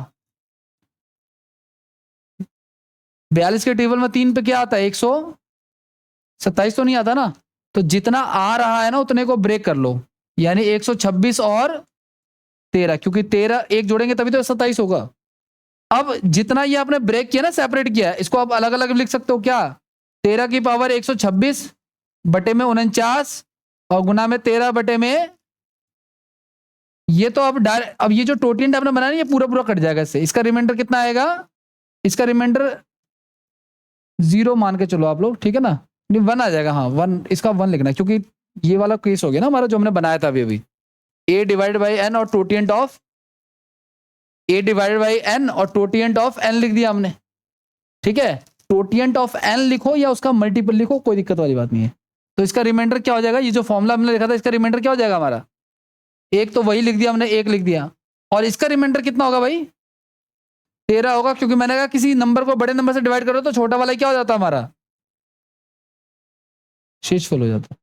42 के टेबल में 3 पे क्या आता है 127 तो नहीं आता ना। तो जितना आ रहा है ना उतने को ब्रेक कर लो, यानी 126 और 13, क्योंकि 13 एक जोड़ेंगे तभी तो 27 होगा। अब जितना ये आपने ब्रेक किया ना, सेपरेट किया, इसको आप अलग अलग लिख सकते हो क्या, 13 की पावर 126 बटे में 49 और गुना में 13 बटे में, ये तो अब ये जो टोटेंट आपने बनाया ये पूरा पूरा कट जाएगा इससे। इसका रिमाइंडर कितना आएगा? इसका रिमाइंडर 0 मान के चलो आप लोग, ठीक है ना? नहीं 1 आ जाएगा, हाँ 1, इसका 1 लिखना है क्योंकि ये वाला केस हो गया ना हमारा जो हमने बनाया था अभी। a डिवाइडेड बाई n और totient of a divided by n और टोटेंट ऑफ n लिख दिया हमने, ठीक है? टोटेंट ऑफ n लिखो या उसका मल्टीपल लिखो, कोई दिक्कत वाली बात नहीं है। तो इसका रिमाइंडर क्या हो जाएगा? ये जो फॉर्मूला हमने लिखा था इसका रिमाइंडर क्या हो जाएगा हमारा? एक तो वही लिख दिया हमने, 1 लिख दिया। और इसका रिमाइंडर कितना होगा भाई? 13 होगा, क्योंकि मैंने कहा किसी नंबर को बड़े नंबर से डिवाइड करो तो छोटा वाला क्या हो जाता हमारा? शेषफल हो जाता।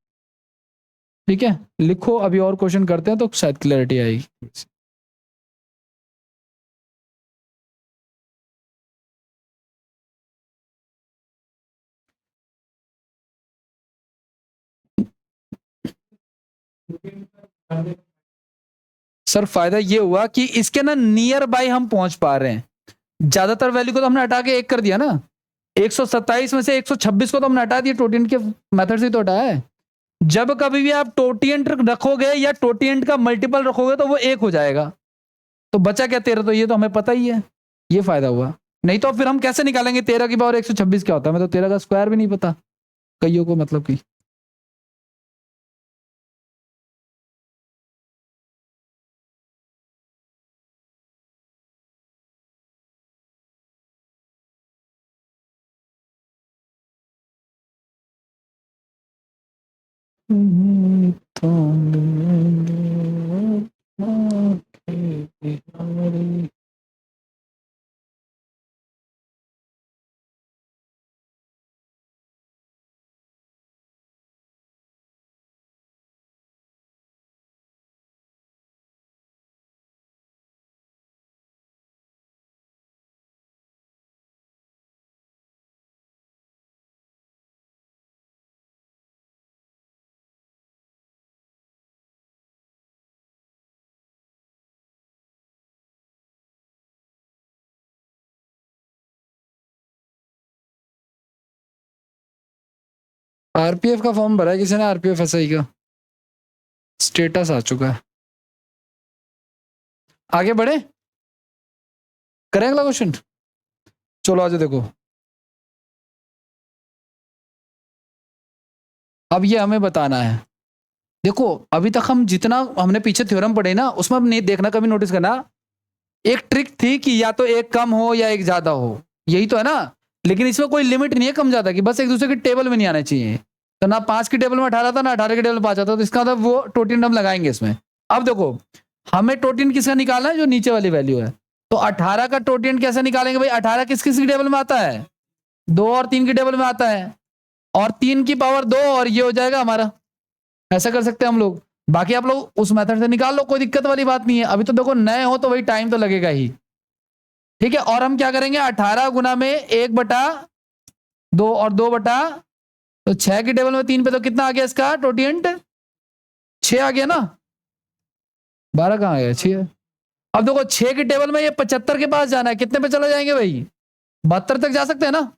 ठीक है, लिखो, अभी और क्वेश्चन करते हैं तो शायद क्लैरिटी आएगी। सर फायदा ये हुआ कि इसके ना नियर बाय हम पहुंच पा रहे हैं। ज्यादातर वैल्यू को तो हमने हटा के 1 कर दिया ना। 127 में से 126 को तो हमने हटा दिया, टोटिएंट के मेथड से तो हटाया है। जब कभी भी आप टोटिएंट रखोगे या टोटिएंट का मल्टीपल रखोगे तो वो 1 हो जाएगा। तो बचा क्या 13? तो ये तो हमें पता ही है, ये फायदा हुआ। नहीं तो फिर हम कैसे निकालेंगे 13 की पावर 126 क्या होता है? हमें तो 13 का स्क्वायर भी नहीं पता कईयों को, मतलब कि। आरपीएफ का फॉर्म भरा है किसी ने? आरपीएफ एसआई का स्टेटस आ चुका है। आगे बढ़े, करें अगला क्वेश्चन। चलो आज देखो, अब ये हमें बताना है। देखो अभी तक हम जितना हमने पीछे थ्योरम पढ़े ना उसमें अब नहीं देखना, कभी नोटिस करना, एक ट्रिक थी कि या तो एक कम हो या एक ज्यादा हो, यही तो है ना। लेकिन इसमें कोई लिमिट नहीं है कम ज्यादा की, बस एक दूसरे की टेबल में नहीं आना चाहिए। तो ना 5 की टेबल में 18 था ना 18 की टेबल में 5 आता, तो इसका मतलब वो टोटिन हम लगाएंगे इसमें। अब देखो हमें टोटिन किसका निकालना है? जो नीचे वाली वैल्यू है। तो 18 का टोटिन कैसे निकालेंगे भाई? 18 किस किस की टेबल में आता है? 2 और 3 की टेबल में आता है, और 3 की पावर 2, और ये हो जाएगा हमारा। ऐसा कर सकते हैं हम लोग। बाकी आप लोग उस मेथड से निकाल लो, कोई दिक्कत वाली बात नहीं है। अभी तो देखो नए हो तो वही टाइम तो लगेगा ही, ठीक है। और हम क्या करेंगे? 18 गुना में 1/2 और 2 तो 6 की टेबल में 3 पे, तो कितना आ गया इसका टोटिएंट? 6 आ गया ना। 12 कहाँ आ गया? 6। अब देखो 6 की टेबल में ये 75 के पास जाना है, कितने पे चले जाएंगे भाई? 72 तक जा सकते हैं ना,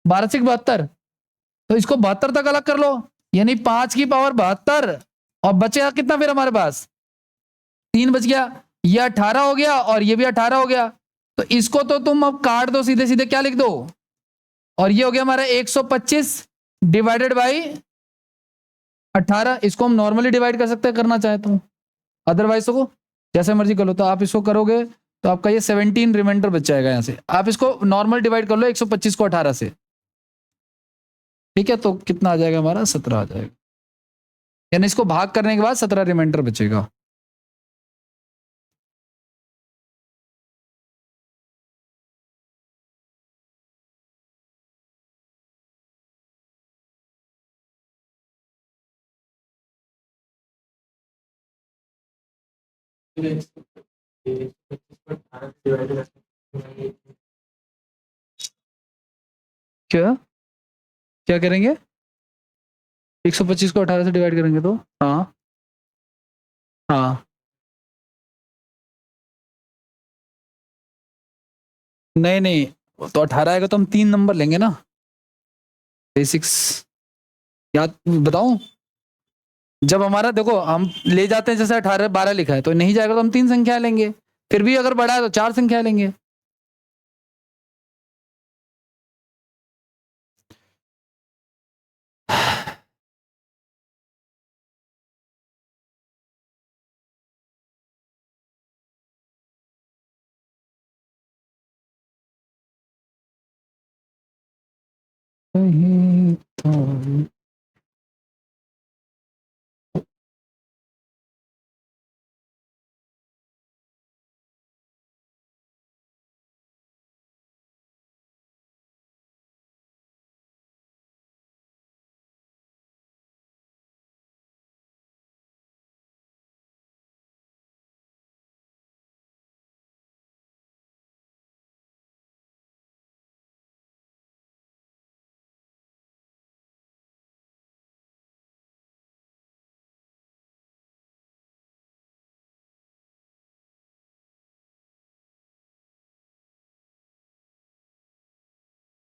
12 से 72। तो इसको 72 तक अलग कर लो, यानी 5 की पावर 72, और बचेगा कितना फिर हमारे पास? 3 बच गया। ये 18 हो गया और ये भी 18 हो गया। तो इसको तो तुम अब काट दो सीधे सीधे, क्या लिख दो? और ये हो गया हमारा 125 डिवाइडेड बाई 18। इसको हम नॉर्मली डिवाइड कर सकते हैं करना चाहे तो, अदरवाइज को जैसे मर्जी कर लो। तो आप इसको करोगे तो आपका ये 17 रिमाइंडर बच जाएगा। यहां से आप इसको नॉर्मल डिवाइड कर लो 125 को 18 से, ठीक है। तो कितना आ जाएगा हमारा? 17 आ जाएगा, यानी इसको भाग करने के बाद 17 रिमाइंडर बचेगा। क्या क्या करेंगे? 125 को 18 से डिवाइड करेंगे तो, हाँ हाँ, नहीं नहीं, तो 18 आएगा तो हम 3 नंबर लेंगे ना। बेसिक्स याद बताऊं? जब हमारा देखो हम ले जाते हैं जैसे 18 12 लिखा है तो नहीं जाएगा तो हम 3 संख्या लेंगे, फिर भी अगर बड़ा है तो 4 संख्या लेंगे। तो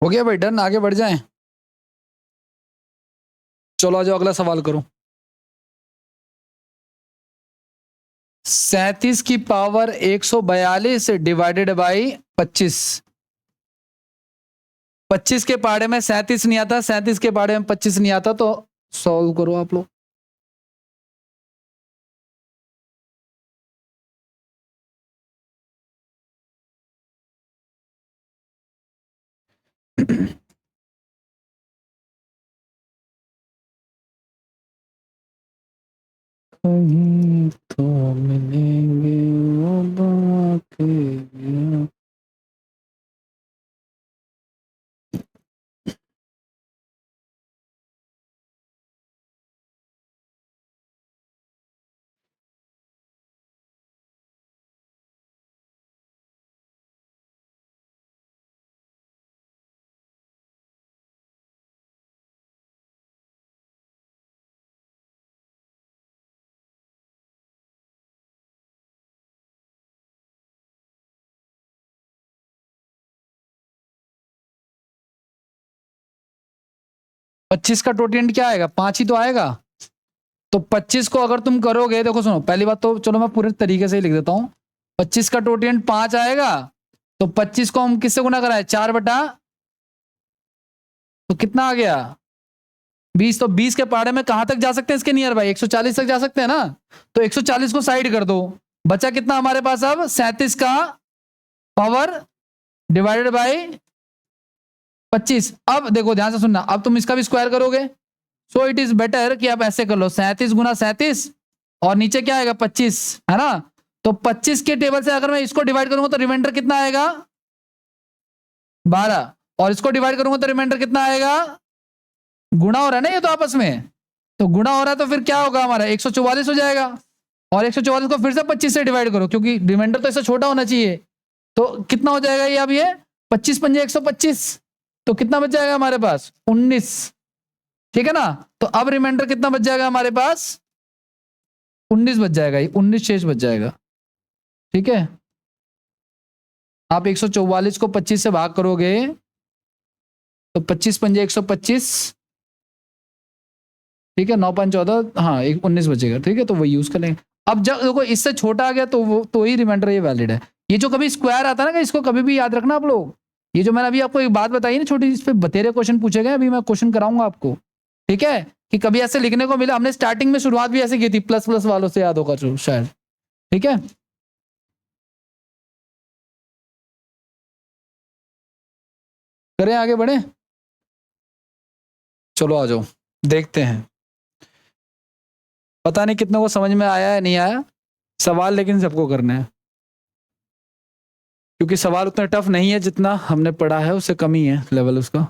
हो गया भाई, डन, आगे बढ़ जाएं। चलो आ जाओ, अगला सवाल करो। 37 की पावर 142 डिवाइडेड बाई 25। 25 के पाड़े में 37 नहीं आता, 37 के पाड़े में 25 नहीं आता, तो सॉल्व करो आप लोग। कहीं तो मिलेंगे वो बातें। 25 का टोटेंट क्या आएगा? 5 ही तो आएगा। तो 25 को अगर तुम करोगे, देखो सुनो, पहली बात तो चलो मैं पूरे तरीके से ही लिख देता हूं। 25 का टोटेंट 5 आएगा, तो 25 को हम किससे गुना कराए? 4 बटा, तो कितना आ गया? 20। तो 20 के पाड़े में कहां तक जा सकते हैं इसके नियर भाई? 140 तक जा सकते हैं ना। तो 140 को साइड कर दो, बचा कितना हमारे पास अब? 37 का पावर डिवाइडेड बाई 25। अब देखो ध्यान से सुनना, अब तुम इसका भी स्क्वायर करोगे, सो इट इज बेटर कि आप ऐसे कर लो, 37 गुना 37 और नीचे क्या आएगा? 25, है ना। तो 25 के टेबल से अगर मैं इसको डिवाइड करूंगा तो रिमाइंडर कितना आएगा? 12। और इसको डिवाइड करूंगा तो रिमाइंडर कितना आएगा? गुणा हो रहा है ना ये तो आपस में, तो गुणा हो रहा है तो फिर क्या होगा हमारा? 144 हो जाएगा। और 144 को फिर से 25 से डिवाइड करो, क्योंकि रिमाइंडर तो इससे छोटा होना चाहिए। तो कितना हो जाएगा ये? अब ये 25 पंजे 125, तो कितना बच जाएगा हमारे पास? 19। ठीक है ना। तो अब रिमाइंडर कितना बच जाएगा हमारे पास? 19 बच जाएगा, ये 19 शेष बच जाएगा। ठीक है। आप 144 को 25 से भाग करोगे तो 25 पंजे 125, ठीक है, 9 5 14, हाँ, एक 19 बचेगा। ठीक है, तो वो यूज कर लेंगे। अब जब देखो इससे छोटा आ गया तो वो तो ही रिमाइंडर ये वैलिड है। ये जो कभी स्क्वायर आता है ना, इसको कभी भी याद रखना आप लोग। ये जो मैंने अभी आपको एक बात बताई ना छोटी, इस पे बतेरे क्वेश्चन पूछे गए, अभी मैं क्वेश्चन कराऊंगा आपको। ठीक है, कि कभी ऐसे लिखने को मिला, हमने स्टार्टिंग में शुरुआत भी ऐसे की थी, प्लस प्लस वालों से, याद होगा जो शायद। ठीक है, करें आगे बढ़े? चलो आ जाओ, देखते हैं। पता नहीं कितनों को समझ में आया है नहीं आया सवाल, लेकिन सबको करना है, क्योंकि सवाल उतना टफ नहीं है जितना हमने पढ़ा है, उससे कम ही है लेवल उसका।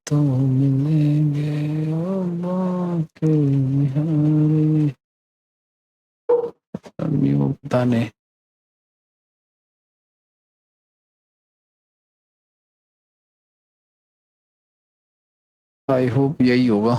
तो मिलेंगे ओ बाके बिहारी, पता नहीं। आई होप यही होगा।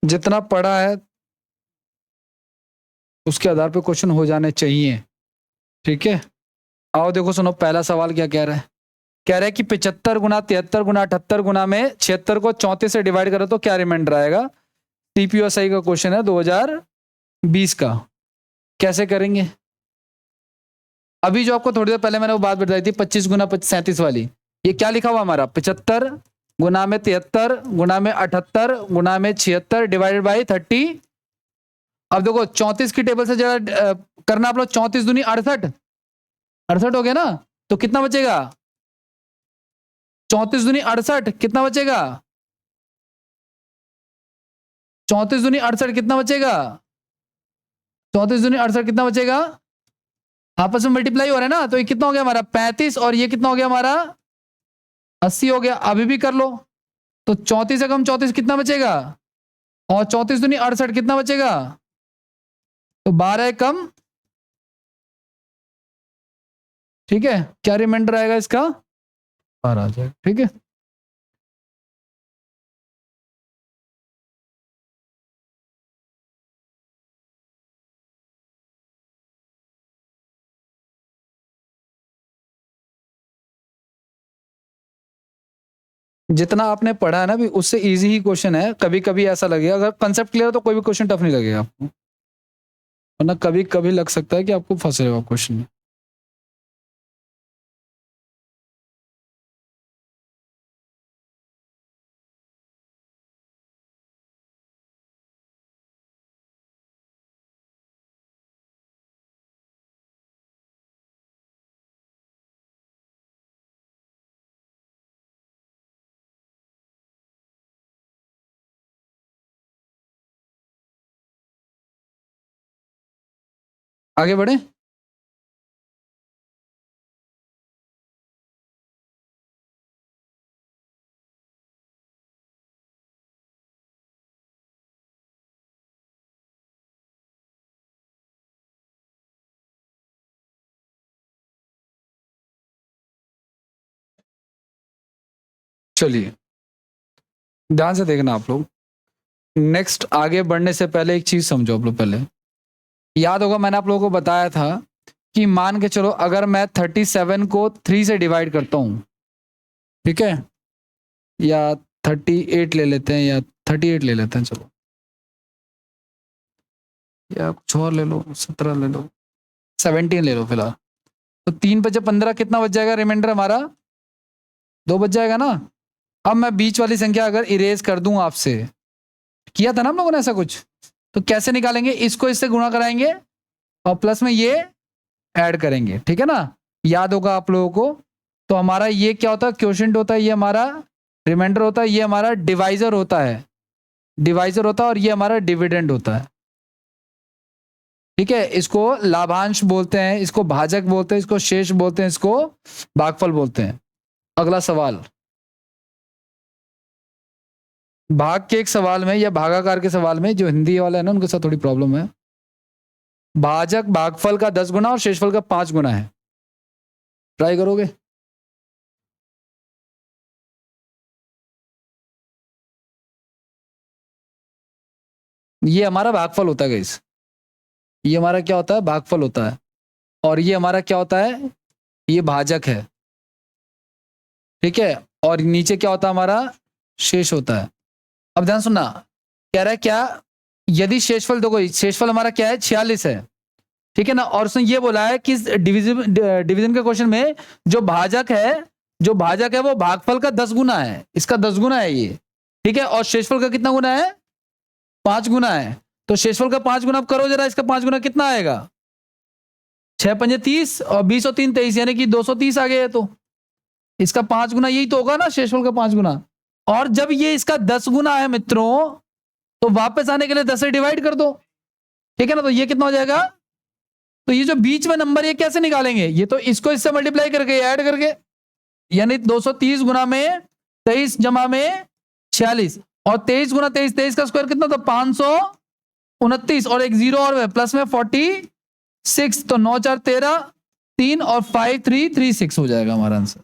जितना पढ़ा है उसके आधार पे क्वेश्चन हो जाने चाहिए। ठीक है, आओ देखो सुनो, पहला सवाल क्या कह रहा है। कह रहा है कि 75 गुना 73 गुना 78 गुना में 76 को 34 से डिवाइड करो तो क्या रिमाइंडर आएगा। टीपीएसआई का क्वेश्चन है 2020 का। कैसे करेंगे? अभी जो आपको थोड़ी देर पहले मैंने वो बात बताई थी 25 गुना 37 वाली, ये क्या लिखा हुआ हमारा 75 गुना में 73 गुना में 78 गुना में 76 डिवाइडेड बाई 30। अब देखो 34 की टेबल से जरा करना आप लोग, 34 दूनी 68, 68 हो गया ना, तो कितना बचेगा 34 दूनी 68, कितना बचेगा 34 दूनी 68, कितना बचेगा 34 दूनी 68, कितना बचेगा, आपस में मल्टीप्लाई हो रहा है ना, तो ये कितना हो गया हमारा 35 और ये कितना हो गया हमारा 80 हो गया। अभी भी कर लो तो 34 से कम 34 कितना बचेगा, और 34 दूनी 68 कितना बचेगा, तो 12 कम। ठीक है, क्या रिमाइंडर आएगा इसका 12 आ जाएगा। ठीक है, जितना आपने पढ़ा है ना भी उससे इजी ही क्वेश्चन है। कभी कभी ऐसा लगेगा, अगर कंसेप्ट क्लियर हो तो कोई भी क्वेश्चन टफ नहीं लगेगा आपको, वरना कभी कभी लग सकता है कि आपको फंसे हो क्वेश्चन में। आगे बढ़े। चलिए ध्यान से देखना आप लोग। नेक्स्ट आगे बढ़ने से पहले एक चीज समझो आप लोग। पहले याद होगा मैंने आप लोगों को बताया था कि मान के चलो अगर मैं 37 को 3 से डिवाइड करता हूं, ठीक है, या 38 ले लेते हैं, या 38 ले लेते हैं, चलो, या कुछ और ले लो, 17 ले लो, 17 ले लो फिलहाल। तो 3 बचे 15, कितना बच जाएगा रिमाइंडर हमारा 2 बच जाएगा ना। अब मैं बीच वाली संख्या अगर इरेज कर दूं आपसे, किया था ना हम लोगों ने ऐसा कुछ, तो कैसे निकालेंगे, इसको इससे गुणा कराएंगे और प्लस में ये ऐड करेंगे। ठीक है ना, याद होगा आप लोगों को। तो हमारा ये क्या होता है, क्वोशिएंट होता है, ये हमारा रिमाइंडर होता है, ये हमारा डिवाइजर होता है, डिवाइजर होता है, और ये हमारा डिविडेंड होता है। ठीक है, इसको लाभांश बोलते हैं, इसको भाजक बोलते हैं, इसको शेष बोलते हैं, इसको भागफल बोलते हैं। अगला सवाल, भाग के एक सवाल में या भागाकार के सवाल में, जो हिंदी वाला है ना उनके साथ थोड़ी प्रॉब्लम है। भाजक भागफल का 10 गुना और शेषफल का 5 गुना है। ट्राई करोगे? ये हमारा भागफल होता है गाइस, ये हमारा क्या होता है, भागफल होता है, और ये हमारा क्या होता है, ये भाजक है। ठीक है, और नीचे क्या होता है हमारा, शेष होता है। अब ध्यान सुनना, कह रहा है क्या, यदि शेषफल, देखो शेषफल हमारा क्या है 46 है। ठीक है ना, और उसने ये बोला है कि डिवीजन के क्वेश्चन में जो भाजक है, जो भाजक है वो भागफल का 10 गुना है, इसका 10 गुना है ये। ठीक है, और शेषफल का कितना गुना है, 5 गुना है। तो शेषफल का 5 गुना आप करो जरा, इसका 5 गुना कितना आएगा, 6 पंजे 30 और 20 और 3 23, यानी कि 230 आ गया है। तो इसका 5 गुना यही तो होगा ना, शेषफल का 5 गुना। और जब ये इसका 10 गुना है मित्रों, तो वापस आने के लिए 10 से डिवाइड कर दो। ठीक है ना, तो ये कितना हो जाएगा, तो ये जो बीच में नंबर ये कैसे निकालेंगे, ये तो इसको इससे मल्टीप्लाई करके ऐड करके, यानी 230 गुना में 23 जमा में 46, और 23 गुना 23, 23 का स्क्वायर कितना, तो 529, और एक जीरो और प्लस में 40 6, तो 9 4 13, 3 और 5 3 3 6 हो जाएगा हमारा आंसर।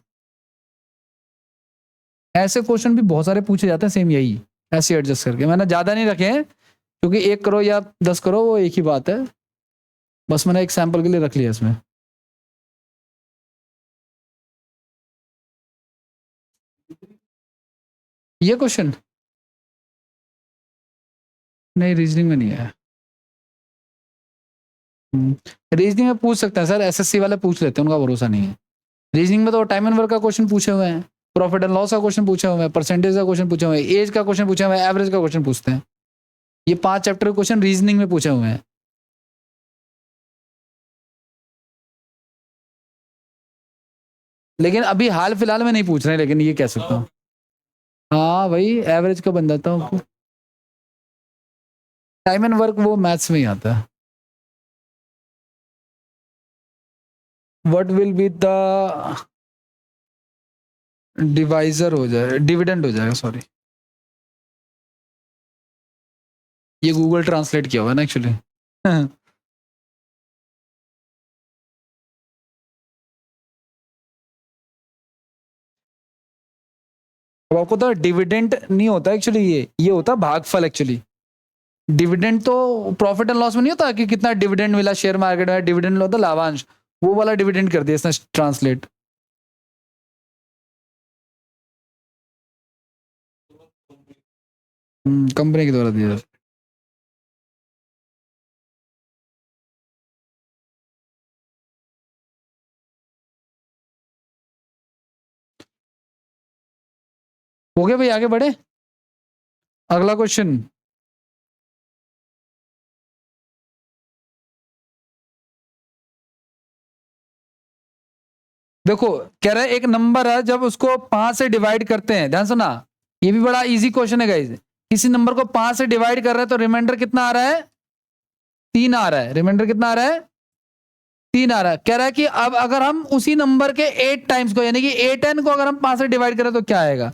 ऐसे क्वेश्चन भी बहुत सारे पूछे जाते हैं सेम यही, ऐसे एडजस्ट करके। मैंने ज्यादा नहीं रखे हैं क्योंकि 1 करो या 10 करो वो एक ही बात है, बस मैंने एक सैंपल के लिए रख लिया इसमें। ये क्वेश्चन नहीं, रीजनिंग में नहीं है। रीजनिंग में पूछ सकते हैं सर, एसएससी वाले पूछ लेते हैं, उनका भरोसा नहीं है। रीजनिंग में तो टाइम एंड वर्क का क्वेश्चन पूछे हुए हैं, प्रॉफिट एंड लॉस का क्वेश्चन पूछे हुए हैं, परसेंटेज का क्वेश्चन पूछे हुए हैं, एज का क्वेश्चन पूछे हुए हैं, एवरेज का क्वेश्चन पूछते हैं। ये 5 चैप्टर के क्वेश्चन रीजनिंग में पूछे हुए हैं। लेकिन अभी हाल फिलहाल में नहीं पूछ रहे हैं, लेकिन ये कह सकता हूँ। हाँ भाई, एवरेज का बन जाता हूँ। टाइम एंड वर्क वो मैथ्स में ही आता है। What will be the divisor हो जाए, डिविडेंड हो जाएगा, सॉरी। ये गूगल ट्रांसलेट किया हुआ है ना एक्चुअली। अब आपको तो डिविडेंड नहीं होता एक्चुअली, ये होता भागफल एक्चुअली। डिविडेंड तो प्रॉफिट एंड लॉस में नहीं होता कि कितना डिविडेंड मिला शेयर मार्केट में, डिविडेंड होता लाभांश, वो वाला डिविडेंड कर दिया इसने ट्रांसलेट। कंपनी के द्वारा दिया जाता है। हो गया भाई, आगे बढ़े। अगला क्वेश्चन। देखो, कह रहा है एक नंबर है, जब उसको 5 से डिवाइड करते हैं, ध्यान सुना, ये भी बड़ा इजी क्वेश्चन है गाइस। किसी नंबर को 5 से डिवाइड कर रहे हैं तो रिमाइंडर कितना आ रहा है? 3 आ रहा है। रिमाइंडर कितना आ रहा है? 3 आ रहा है। कह रहा है कि अब अगर हम उसी नंबर के 8 टाइम्स को, यानी कि 8n को अगर हम 5 से डिवाइड करें तो क्या आएगा?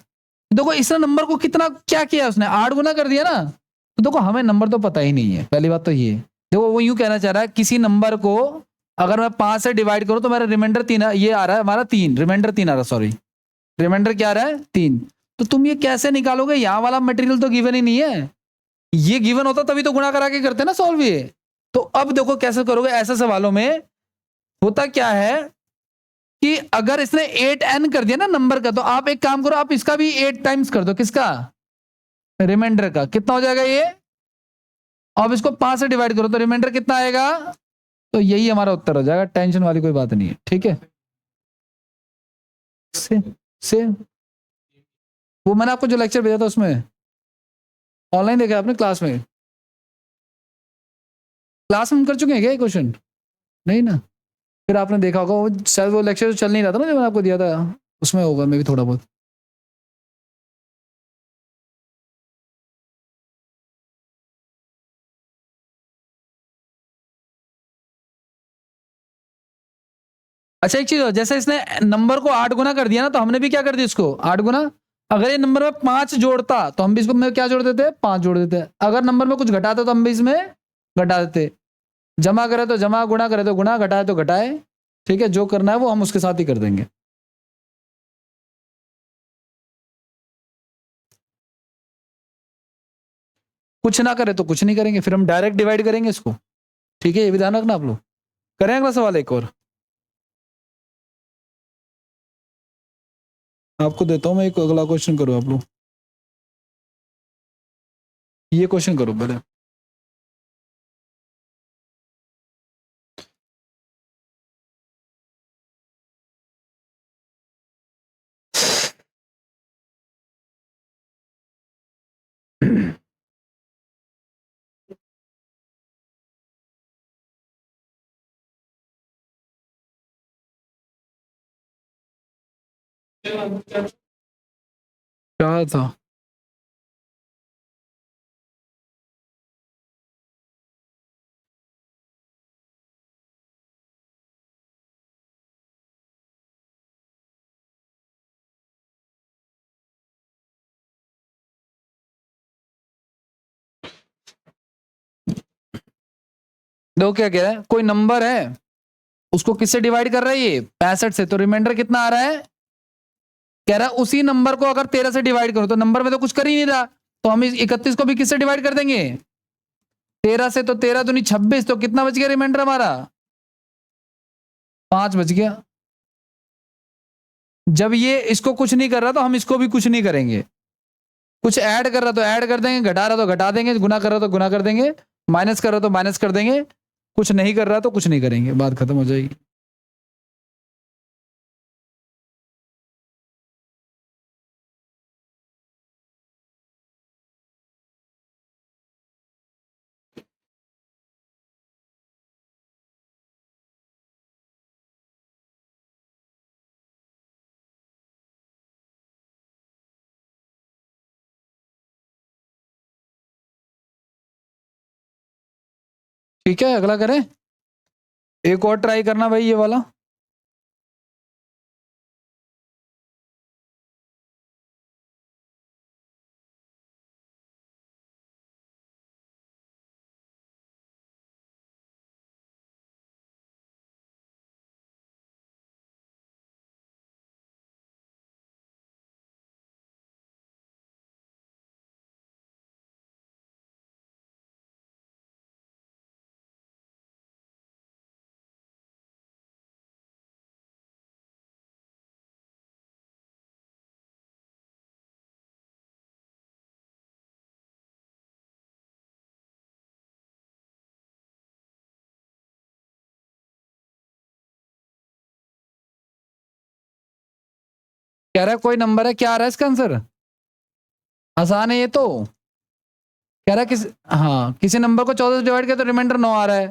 देखो इस नंबर को कितना क्या किया उसने, 8 गुना कर दिया ना। तो देखो हमें नंबर तो पता ही नहीं है, पहली बात तो ये। देखो वो यूं कहना चाह रहा है, किसी नंबर को अगर मैं 5 से डिवाइड करूं तो मेरा रिमाइंडर 3 ये आ रहा है, हमारा 3 रिमाइंडर 3 आ रहा है, सॉरी। रिमाइंडर क्या आ रहा है? 3। तो तुम ये कैसे निकालोगे? यहां वाला मटेरियल तो गिवन ही नहीं है। ये गिवन होता तभी तो गुणा करा के करते ना सॉल्व ये। तो अब देखो कैसे करोगे ऐसे सवालों में। होता क्या है कि अगर इसने 8n कर दिया ना नंबर का, तो आप एक काम करो, आप इसका भी 8 टाइम्स कर दो। किसका? रिमाइंडर का। कितना हो जाएगा ये? अब इसको 5 से डिवाइड करो तो रिमाइंडर कितना आएगा? तो यही हमारा उत्तर हो जाएगा, टेंशन वाली कोई बात नहीं है, ठीक है। से से वो मैंने आपको जो लेक्चर भेजा था उसमें ऑनलाइन देखा आपने क्लास में? क्लास में हम कर चुके हैं क्या ये क्वेश्चन? नहीं ना। फिर आपने देखा होगा, वो शायद वो लेक्चर चल नहीं रहा था ना जो मैंने आपको दिया था, उसमें होगा मे भी थोड़ा बहुत। अच्छा एक चीज, जैसे इसने नंबर को 8 गुना कर दिया ना, तो हमने भी क्या कर दिया इसको 8 गुना। अगर ये नंबर में 5 जोड़ता तो हम भी इसको में क्या जोड़ देते? 5 जोड़ देते। अगर नंबर में कुछ घटाते तो हम भी इसमें घटा देते। जमा करे तो जमा, गुणा करे तो गुणा, घटाए तो घटाए। ठीक है, जो करना है वो हम उसके साथ ही कर देंगे। कुछ ना करे तो कुछ नहीं करेंगे, फिर हम डायरेक्ट डिवाइड करेंगे इसको। ठीक है, ये भी ध्यान रखना आप लोग। करें अगला सवाल एक और। आपको देता हूं मैं एक अगला क्वेश्चन, करो आप लोग। ये क्वेश्चन करो पहले। क्या था? देखो क्या कह रहा है, कोई नंबर है उसको किससे डिवाइड कर रहा है ये 65 से, तो रिमाइंडर कितना आ रहा है, कह रहा है उसी नंबर को अगर 13 से डिवाइड करो, तो नंबर में तो कुछ कर ही नहीं रहा, तो हम इस 31 को भी किससे डिवाइड कर देंगे 13 से, तो 13 दूनी 26, तो कितना बच गया रिमाइंडर हमारा 5 बच गया। जब ये इसको कुछ नहीं कर रहा तो हम इसको भी कुछ नहीं करेंगे, कुछ ऐड कर रहा तो ऐड कर देंगे, घटा रहा तो घटा देंगे, गुना कर रहा तो गुना कर देंगे, माइनस कर रहा तो माइनस कर देंगे, कुछ नहीं कर रहा तो कुछ नहीं करेंगे, बात खत्म हो जाएगी। ठीक है, अगला करें, एक और ट्राई करना भाई ये वाला। कह रहा है कोई नंबर है, क्या आ रहा है इसका आंसर, आसान है ये तो, कह रहा है किस, हाँ किसी नंबर को 14 से डिवाइड किया तो रिमाइंडर 9 आ रहा है,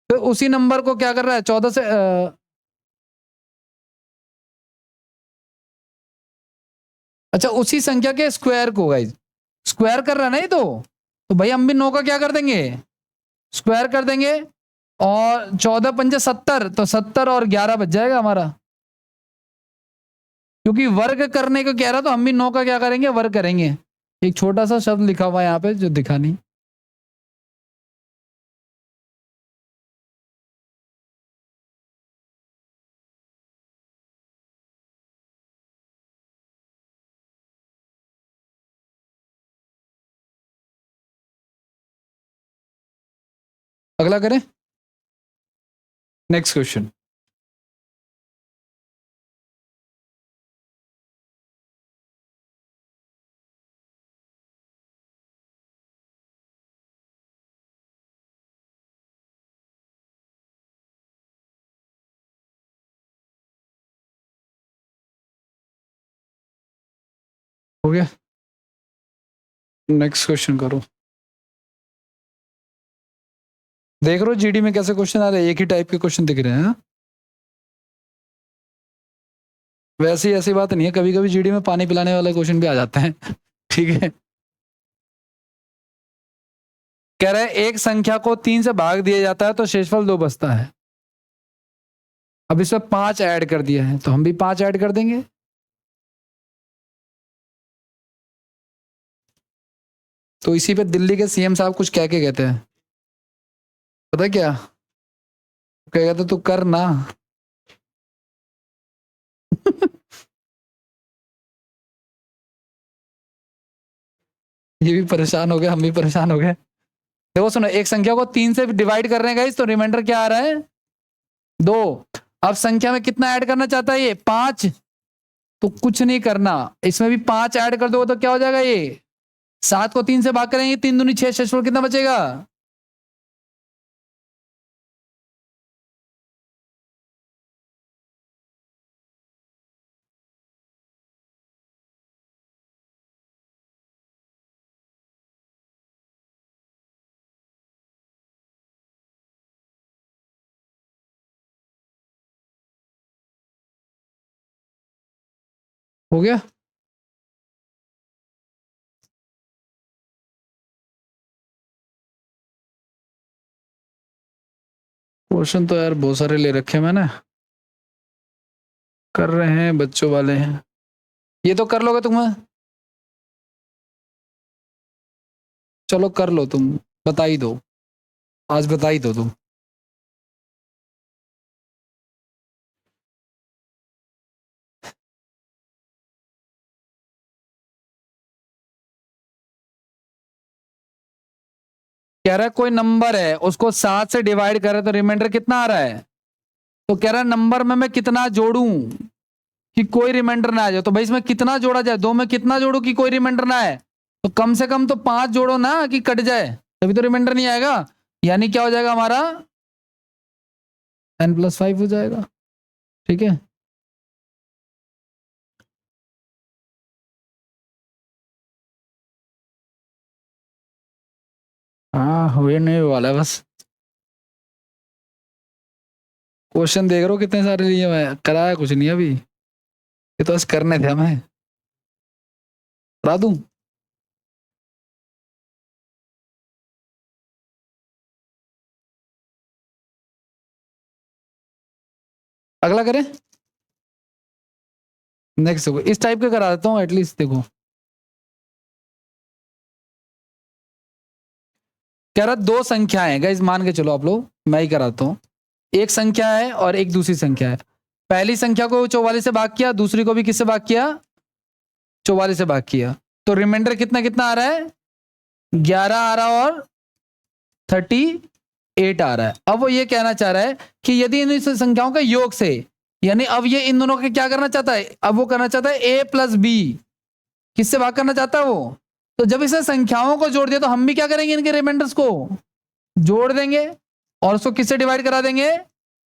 तो उसी नंबर को क्या कर रहा है 14 से अच्छा उसी संख्या के स्क्वायर को गाइस, स्क्वायर कर रहा है ना ये तो भाई हम भी 9 का क्या कर देंगे स्क्वायर कर देंगे, और 14 पंजे 70, तो 70 और 11 बच जाएगा हमारा, क्योंकि वर्ग करने को कह रहा तो हम भी 9 का क्या करेंगे वर्ग करेंगे। एक छोटा सा शब्द लिखा हुआ है यहाँ पे जो दिखा नहीं, अगला करें, नेक्स्ट क्वेश्चन। हो गया, नेक्स्ट क्वेश्चन करो। देख रहे हो जीडी में कैसे क्वेश्चन आ रहे हैं, एक ही टाइप के क्वेश्चन दिख रहे हैं, हाँ? वैसे ही ऐसी बात नहीं है, कभी कभी जीडी में पानी पिलाने वाले क्वेश्चन भी आ जाते हैं ठीक है, कह रहे हैं एक संख्या को 3 से भाग दिया जाता है तो शेषफल 2 बचता है, अब इसमें 5 ऐड कर दिया है तो हम भी 5 ऐड कर देंगे, तो इसी पे दिल्ली के सीएम साहब कुछ कह के कहते हैं, पता क्या क्या कहते, तू कर ना ये भी परेशान हो गए, हम भी परेशान हो गए। देखो सुनो, एक संख्या को 3 से डिवाइड कर रहे हैं गाइस, तो रिमाइंडर क्या आ रहा है 2, अब संख्या में कितना ऐड करना चाहता है ये 5, तो कुछ नहीं करना, इसमें भी 5 ऐड कर दो तो क्या हो जाएगा ये 7 को 3 से भाग करेंगे, 3 दूनी 6, शेषफल कितना बचेगा, हो गया। क्वेश्चन तो यार बहुत सारे ले रखे मैंने, कर रहे हैं बच्चों वाले हैं, ये तो कर लोगे तुम, चलो कर लो तुम, बता ही दो, आज बता ही दो तुम। कह रहा है कोई नंबर है उसको 7 से डिवाइड करे तो रिमाइंडर कितना आ रहा है। तो कह रहा है नंबर में मैं कितना जोड़ूं कि कोई रिमाइंडर ना आ जाए। तो भाई इसमें कितना जोड़ा जाए, 2 में कितना जोड़ू कि कोई रिमाइंडर ना आए। तो कम से कम तो 5 जोड़ो ना कि कट जाए, तभी तो रिमाइंडर नहीं आएगा। यानी क्या हो जाएगा हमारा n+5 हो जाएगा। ठीक है, हाँ हुए नहीं वाला है बस। क्वेश्चन देख रहे हो कितने सारे लिए, मैं कराया कुछ नहीं अभी, ये तो बस करने थे हमें। करा दूं? अगला करें, नेक्स्ट देखो इस टाइप के करा देता हूँ एटलीस्ट। देखो कह रहा 2 संख्याएं गाइस, मान के चलो आप लोग, मैं ही कराता हूँ। एक संख्या है और एक दूसरी संख्या है। पहली संख्या को 44 से भाग किया, दूसरी को भी किससे भाग किया, 44 से भाग किया। तो रिमाइंडर कितना कितना आ रहा है, 11 आ रहा है और 38 आ रहा है। अब वो ये कहना चाह रहा है कि यदि इन संख्याओं का योग से, यानी अब ये इन दोनों के क्या करना चाहता है, अब वो करना चाहता है a+b, किससे भाग करना चाहता है वो। तो जब इसे संख्याओं को जोड़ दिया तो हम भी क्या करेंगे, इनके रिमाइंडर्स को जोड़ देंगे और उसको किससे डिवाइड करा देंगे,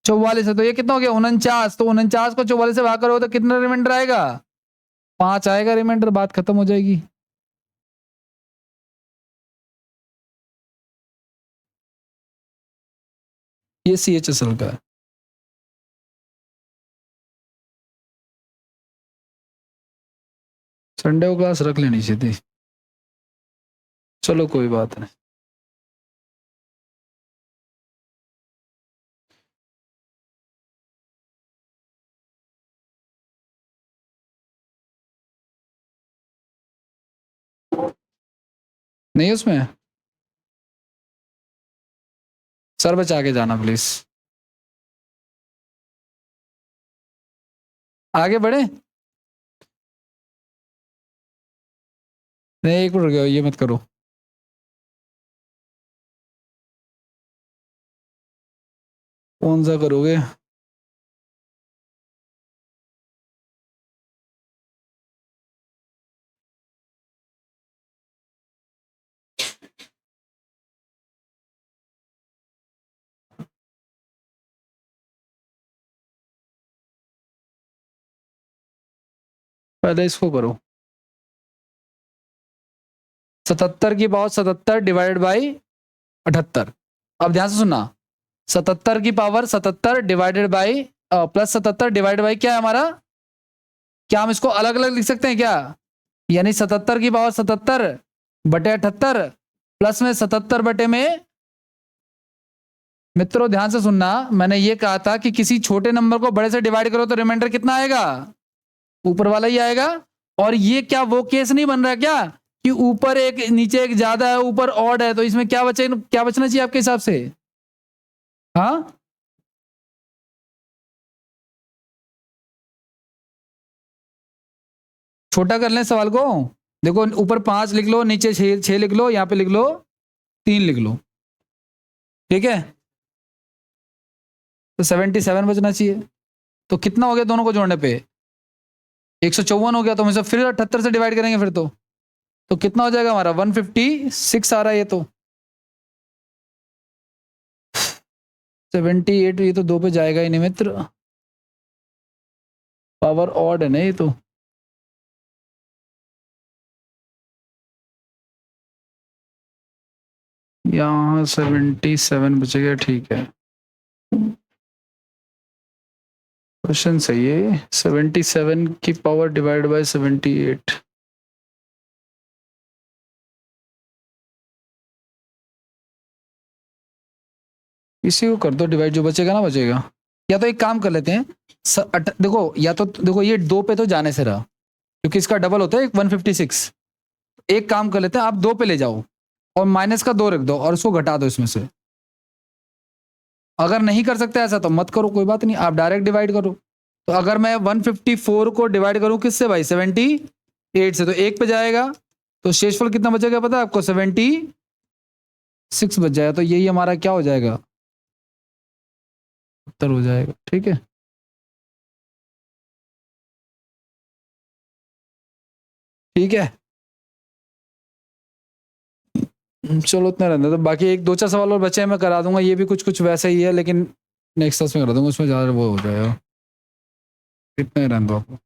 44 से। तो ये कितना हो गया 49। तो 49 को 44 से भाग करो तो कितना रिमाइंडर आएगा, 5 आएगा रिमाइंडर, बात खत्म हो जाएगी। ये CHSL का है। संडे को क्लास रख लेनी चाहिए थी, चलो कोई बात नहीं। नहीं उसमें सर बचा के जाना प्लीज। आगे बढ़े, नहीं एक मिनट रुक जाओ, ये मत करो। कौन सा करोगे, पहले इसको करो। 77 की पावर 77 डिवाइडेड बाई 78। अब ध्यान से सुनना, 77 की power 77 divided by +77 divided by क्या है हमारा, क्या हम इसको अलग अलग लिख सकते हैं क्या, यानी 77 की पावर 77 बटे 78 प्लस में 77 बटे में। मित्रों ध्यान से सुनना, मैंने ये कहा था कि किसी छोटे नंबर को बड़े से डिवाइड करो तो रिमाइंडर कितना आएगा, ऊपर वाला ही आएगा। और ये क्या वो केस नहीं बन रहा क्या कि ऊपर एक नीचे एक ज्यादा है ऊपर ऑड है, तो इसमें क्या बचे, क्या बचना चाहिए आपके हिसाब से। हाँ छोटा कर लें सवाल को। देखो ऊपर 5 लिख लो, नीचे 6 लिख लो, यहाँ पे लिख लो 3 लिख लो, ठीक है। तो 77 बचना चाहिए। तो कितना हो गया दोनों को जोड़ने पे, 154 हो गया। तो हम इसे फिर 78 से डिवाइड करेंगे फिर तो कितना हो जाएगा हमारा 156 आ रहा है ये तो। 78 ये तो 2 पे जाएगा ही नहीं मित्र, पावर ऑड है ना ये तो। यहाँ 77 बचेगा, ठीक है। क्वेश्चन सही है। 77 की पावर डिवाइड बाय 78, इसी को कर दो डिवाइड, जो बचेगा ना बचेगा। या तो एक काम कर लेते हैं, देखो या तो देखो ये 2 पे तो जाने से रहा, क्योंकि इसका डबल होता है 156। एक काम कर लेते हैं, आप 2 पे ले जाओ और माइनस का 2 रख दो और उसको घटा दो इसमें से। अगर नहीं कर सकते ऐसा तो मत करो, कोई बात नहीं, आप डायरेक्ट डिवाइड करो। तो अगर मैं 154 को डिवाइड करूं किससे भाई, 78 से, तो 1 पे जाएगा। तो शेषफल कितना बचेगा पता है आपको, 77। 6 बच जाएगा, तो यही हमारा क्या हो जाएगा, उत्तर हो जाएगा। ठीक है, ठीक है। चलो इतना रहने दो, बाकी एक दो चार सवाल और बचे हैं, मैं करा दूंगा, ये भी कुछ कुछ वैसा ही है, लेकिन नेक्स्ट क्लास में करा दूंगा, उसमें ज़्यादा वो हो जाएगा। इतना ही रहने दो आपको।